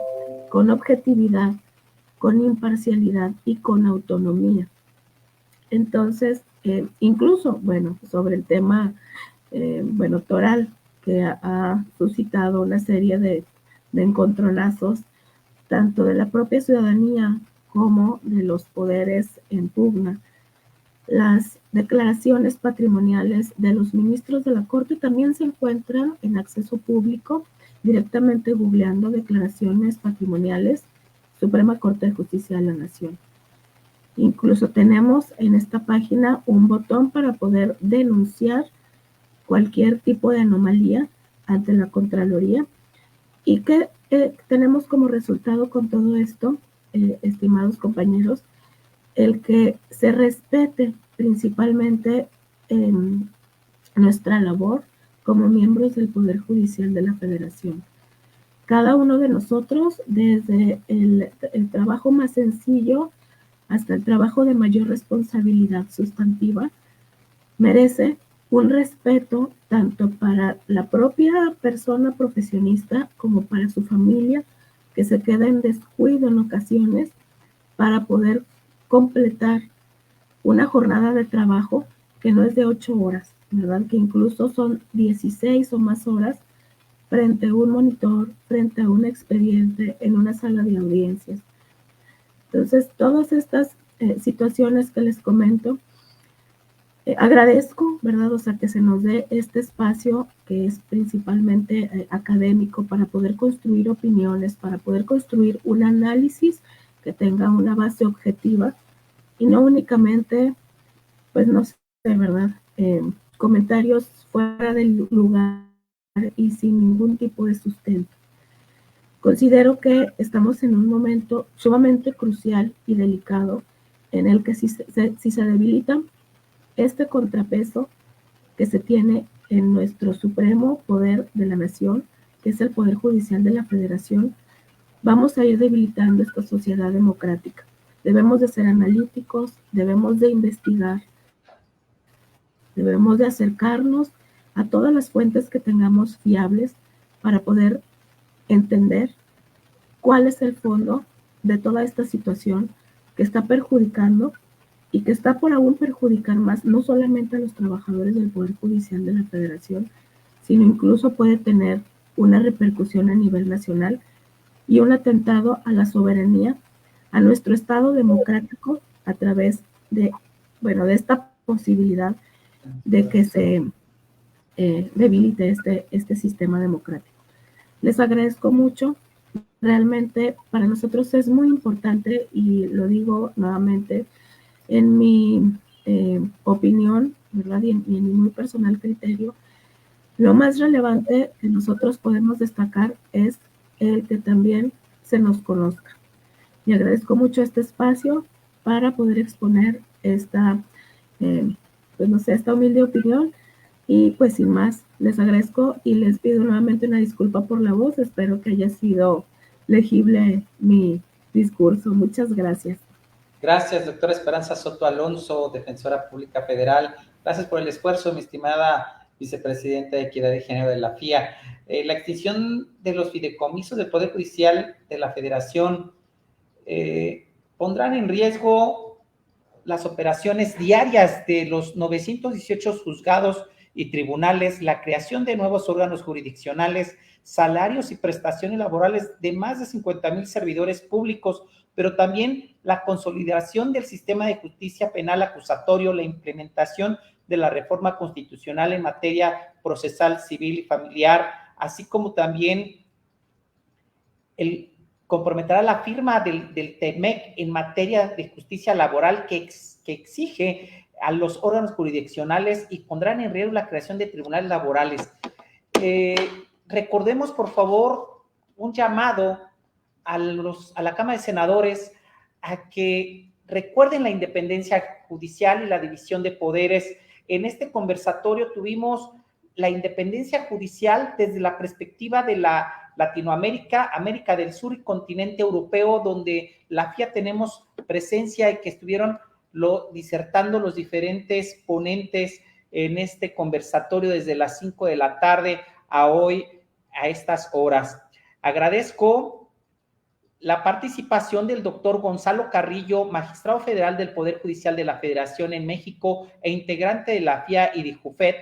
con objetividad, con imparcialidad y con autonomía. Entonces, incluso, bueno, sobre el tema, toral, que ha suscitado una serie de encontronazos, tanto de la propia ciudadanía como de los poderes en pugna. Las declaraciones patrimoniales de los ministros de la Corte también se encuentran en acceso público, directamente googleando declaraciones patrimoniales, Suprema Corte de Justicia de la Nación. Incluso tenemos en esta página un botón para poder denunciar cualquier tipo de anomalía ante la Contraloría. ¿Y qué tenemos como resultado con todo esto, estimados compañeros? El que se respete principalmente nuestra labor como miembros del Poder Judicial de la Federación. Cada uno de nosotros, desde el trabajo más sencillo hasta el trabajo de mayor responsabilidad sustantiva, merece un respeto tanto para la propia persona profesionista como para su familia, que se queda en descuido en ocasiones para poder completar una jornada de trabajo que no es de 8 horas, ¿verdad? Que incluso son 16 o más horas frente a un monitor, frente a un expediente en una sala de audiencias. Entonces, todas estas situaciones que les comento, agradezco, ¿verdad? O sea, que se nos dé este espacio que es principalmente académico para poder construir opiniones, para poder construir un análisis que tenga una base objetiva y no únicamente, pues no sé, ¿verdad? Comentarios fuera del lugar y sin ningún tipo de sustento. Considero que estamos en un momento sumamente crucial y delicado en el que si se debilita este contrapeso que se tiene en nuestro supremo poder de la nación, que es el Poder Judicial de la Federación, vamos a ir debilitando esta sociedad democrática. Debemos de ser analíticos, debemos de investigar Debemos de acercarnos a todas las fuentes que tengamos fiables para poder entender cuál es el fondo de toda esta situación que está perjudicando y que está por aún perjudicar más, no solamente a los trabajadores del Poder Judicial de la Federación, sino incluso puede tener una repercusión a nivel nacional y un atentado a la soberanía, a nuestro Estado democrático, a través de, bueno, de esta posibilidad de que se debilite este sistema democrático. Les agradezco mucho. Realmente para nosotros es muy importante, y lo digo nuevamente, en mi opinión, ¿verdad? Y en mi muy personal criterio, lo más relevante que nosotros podemos destacar es el que también se nos conozca. Y agradezco mucho este espacio para poder exponer esta, pues no sé, esta humilde opinión. Y pues sin más, les agradezco y les pido nuevamente una disculpa por la voz. Espero que haya sido legible mi discurso. Muchas gracias. Gracias, doctora Esperanza Soto Alonso, defensora pública federal. Gracias por el esfuerzo, mi estimada vicepresidenta de Equidad de Género de la FIA. La extinción de los fideicomisos del Poder Judicial de la Federación pondrán en riesgo las operaciones diarias de los 918 juzgados y tribunales, la creación de nuevos órganos jurisdiccionales, salarios y prestaciones laborales de más de 50,000 servidores públicos, pero también la consolidación del sistema de justicia penal acusatorio, la implementación de la reforma constitucional en materia procesal, civil y familiar, así como también el comprometerá la firma del TEMEC en materia de justicia laboral que exige a los órganos jurisdiccionales y pondrán en riesgo la creación de tribunales laborales. Recordemos, por favor, un llamado a la Cámara de Senadores a que recuerden la independencia judicial y la división de poderes. En este conversatorio tuvimos la independencia judicial desde la perspectiva de la Latinoamérica, América del Sur y continente europeo, donde la FIA tenemos presencia y que estuvieron disertando los diferentes ponentes en este conversatorio desde las 5 de la tarde a hoy, a estas horas. Agradezco la participación del doctor Gonzalo Carrillo, magistrado federal del Poder Judicial de la Federación en México e integrante de la FIA y de JUFET,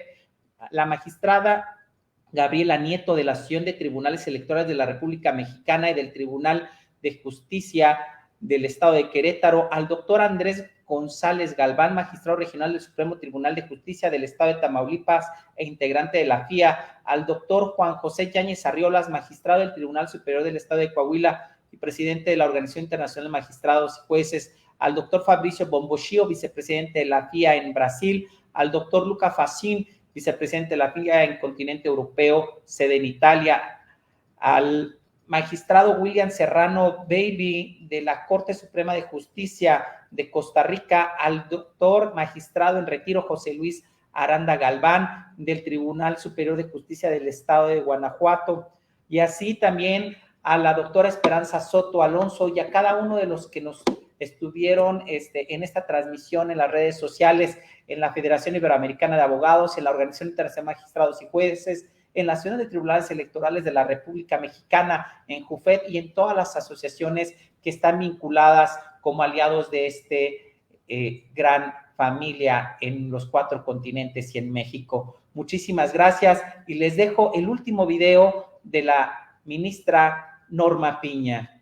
la magistrada Gabriela Nieto de la Asociación de Tribunales Electorales de la República Mexicana y del Tribunal de Justicia del Estado de Querétaro, al doctor Andrés González Galván, magistrado regional del Supremo Tribunal de Justicia del Estado de Tamaulipas e integrante de la FIA, al doctor Juan José Yáñez Arriolas, magistrado del Tribunal Superior del Estado de Coahuila y presidente de la Organización Internacional de Magistrados y Jueces, al doctor Fabricio Bomboschio, vicepresidente de la FIA en Brasil, al doctor Luca Facin, vicepresidente de la FIA en continente europeo, sede en Italia, al magistrado William Serrano Baby de la Corte Suprema de Justicia de Costa Rica, al doctor magistrado en retiro José Luis Aranda Galván del Tribunal Superior de Justicia del Estado de Guanajuato, y así también a la doctora Esperanza Soto Alonso y a cada uno de los que nos estuvieron en esta transmisión en las redes sociales, en la Federación Iberoamericana de Abogados, en la Organización Internacional de Magistrados y Jueces, en la Asociación de Tribunales Electorales de la República Mexicana, en JUFET y en todas las asociaciones que están vinculadas como aliados de gran familia en los 4 continentes y en México. Muchísimas gracias y les dejo el último video de la ministra Norma Piña.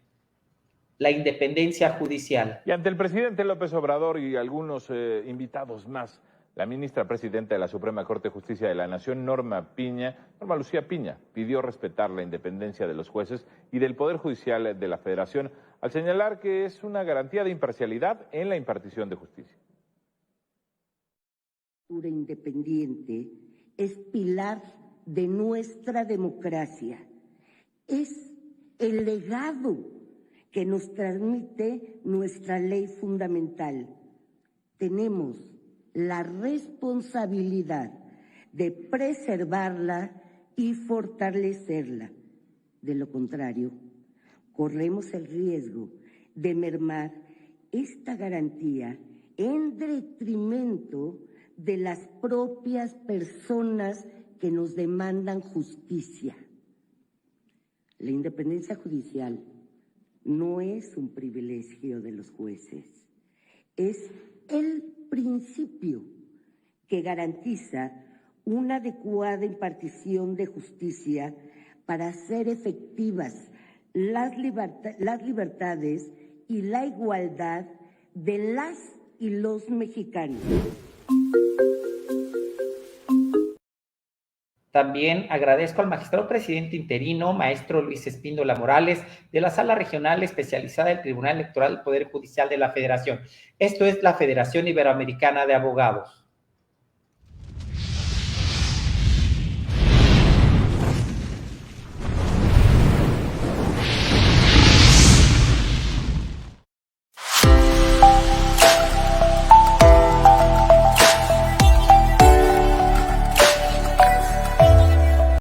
La independencia judicial. Y ante el presidente López Obrador y algunos invitados más, la ministra presidenta de la Suprema Corte de Justicia de la Nación, Norma Lucía Piña, pidió respetar la independencia de los jueces y del Poder Judicial de la Federación, al señalar que es una garantía de imparcialidad en la impartición de justicia. La independiente es pilar de nuestra democracia. Es el legado que nos transmite nuestra ley fundamental. Tenemos la responsabilidad de preservarla y fortalecerla. De lo contrario, corremos el riesgo de mermar esta garantía en detrimento de las propias personas que nos demandan justicia. La independencia judicial no es un privilegio de los jueces, es el principio que garantiza una adecuada impartición de justicia para hacer efectivas las libertades y la igualdad de las y los mexicanos. También agradezco al magistrado presidente interino, maestro Luis Espíndola Morales, de la Sala Regional Especializada del Tribunal Electoral del Poder Judicial de la Federación. Esto es la Federación Iberoamericana de Abogados.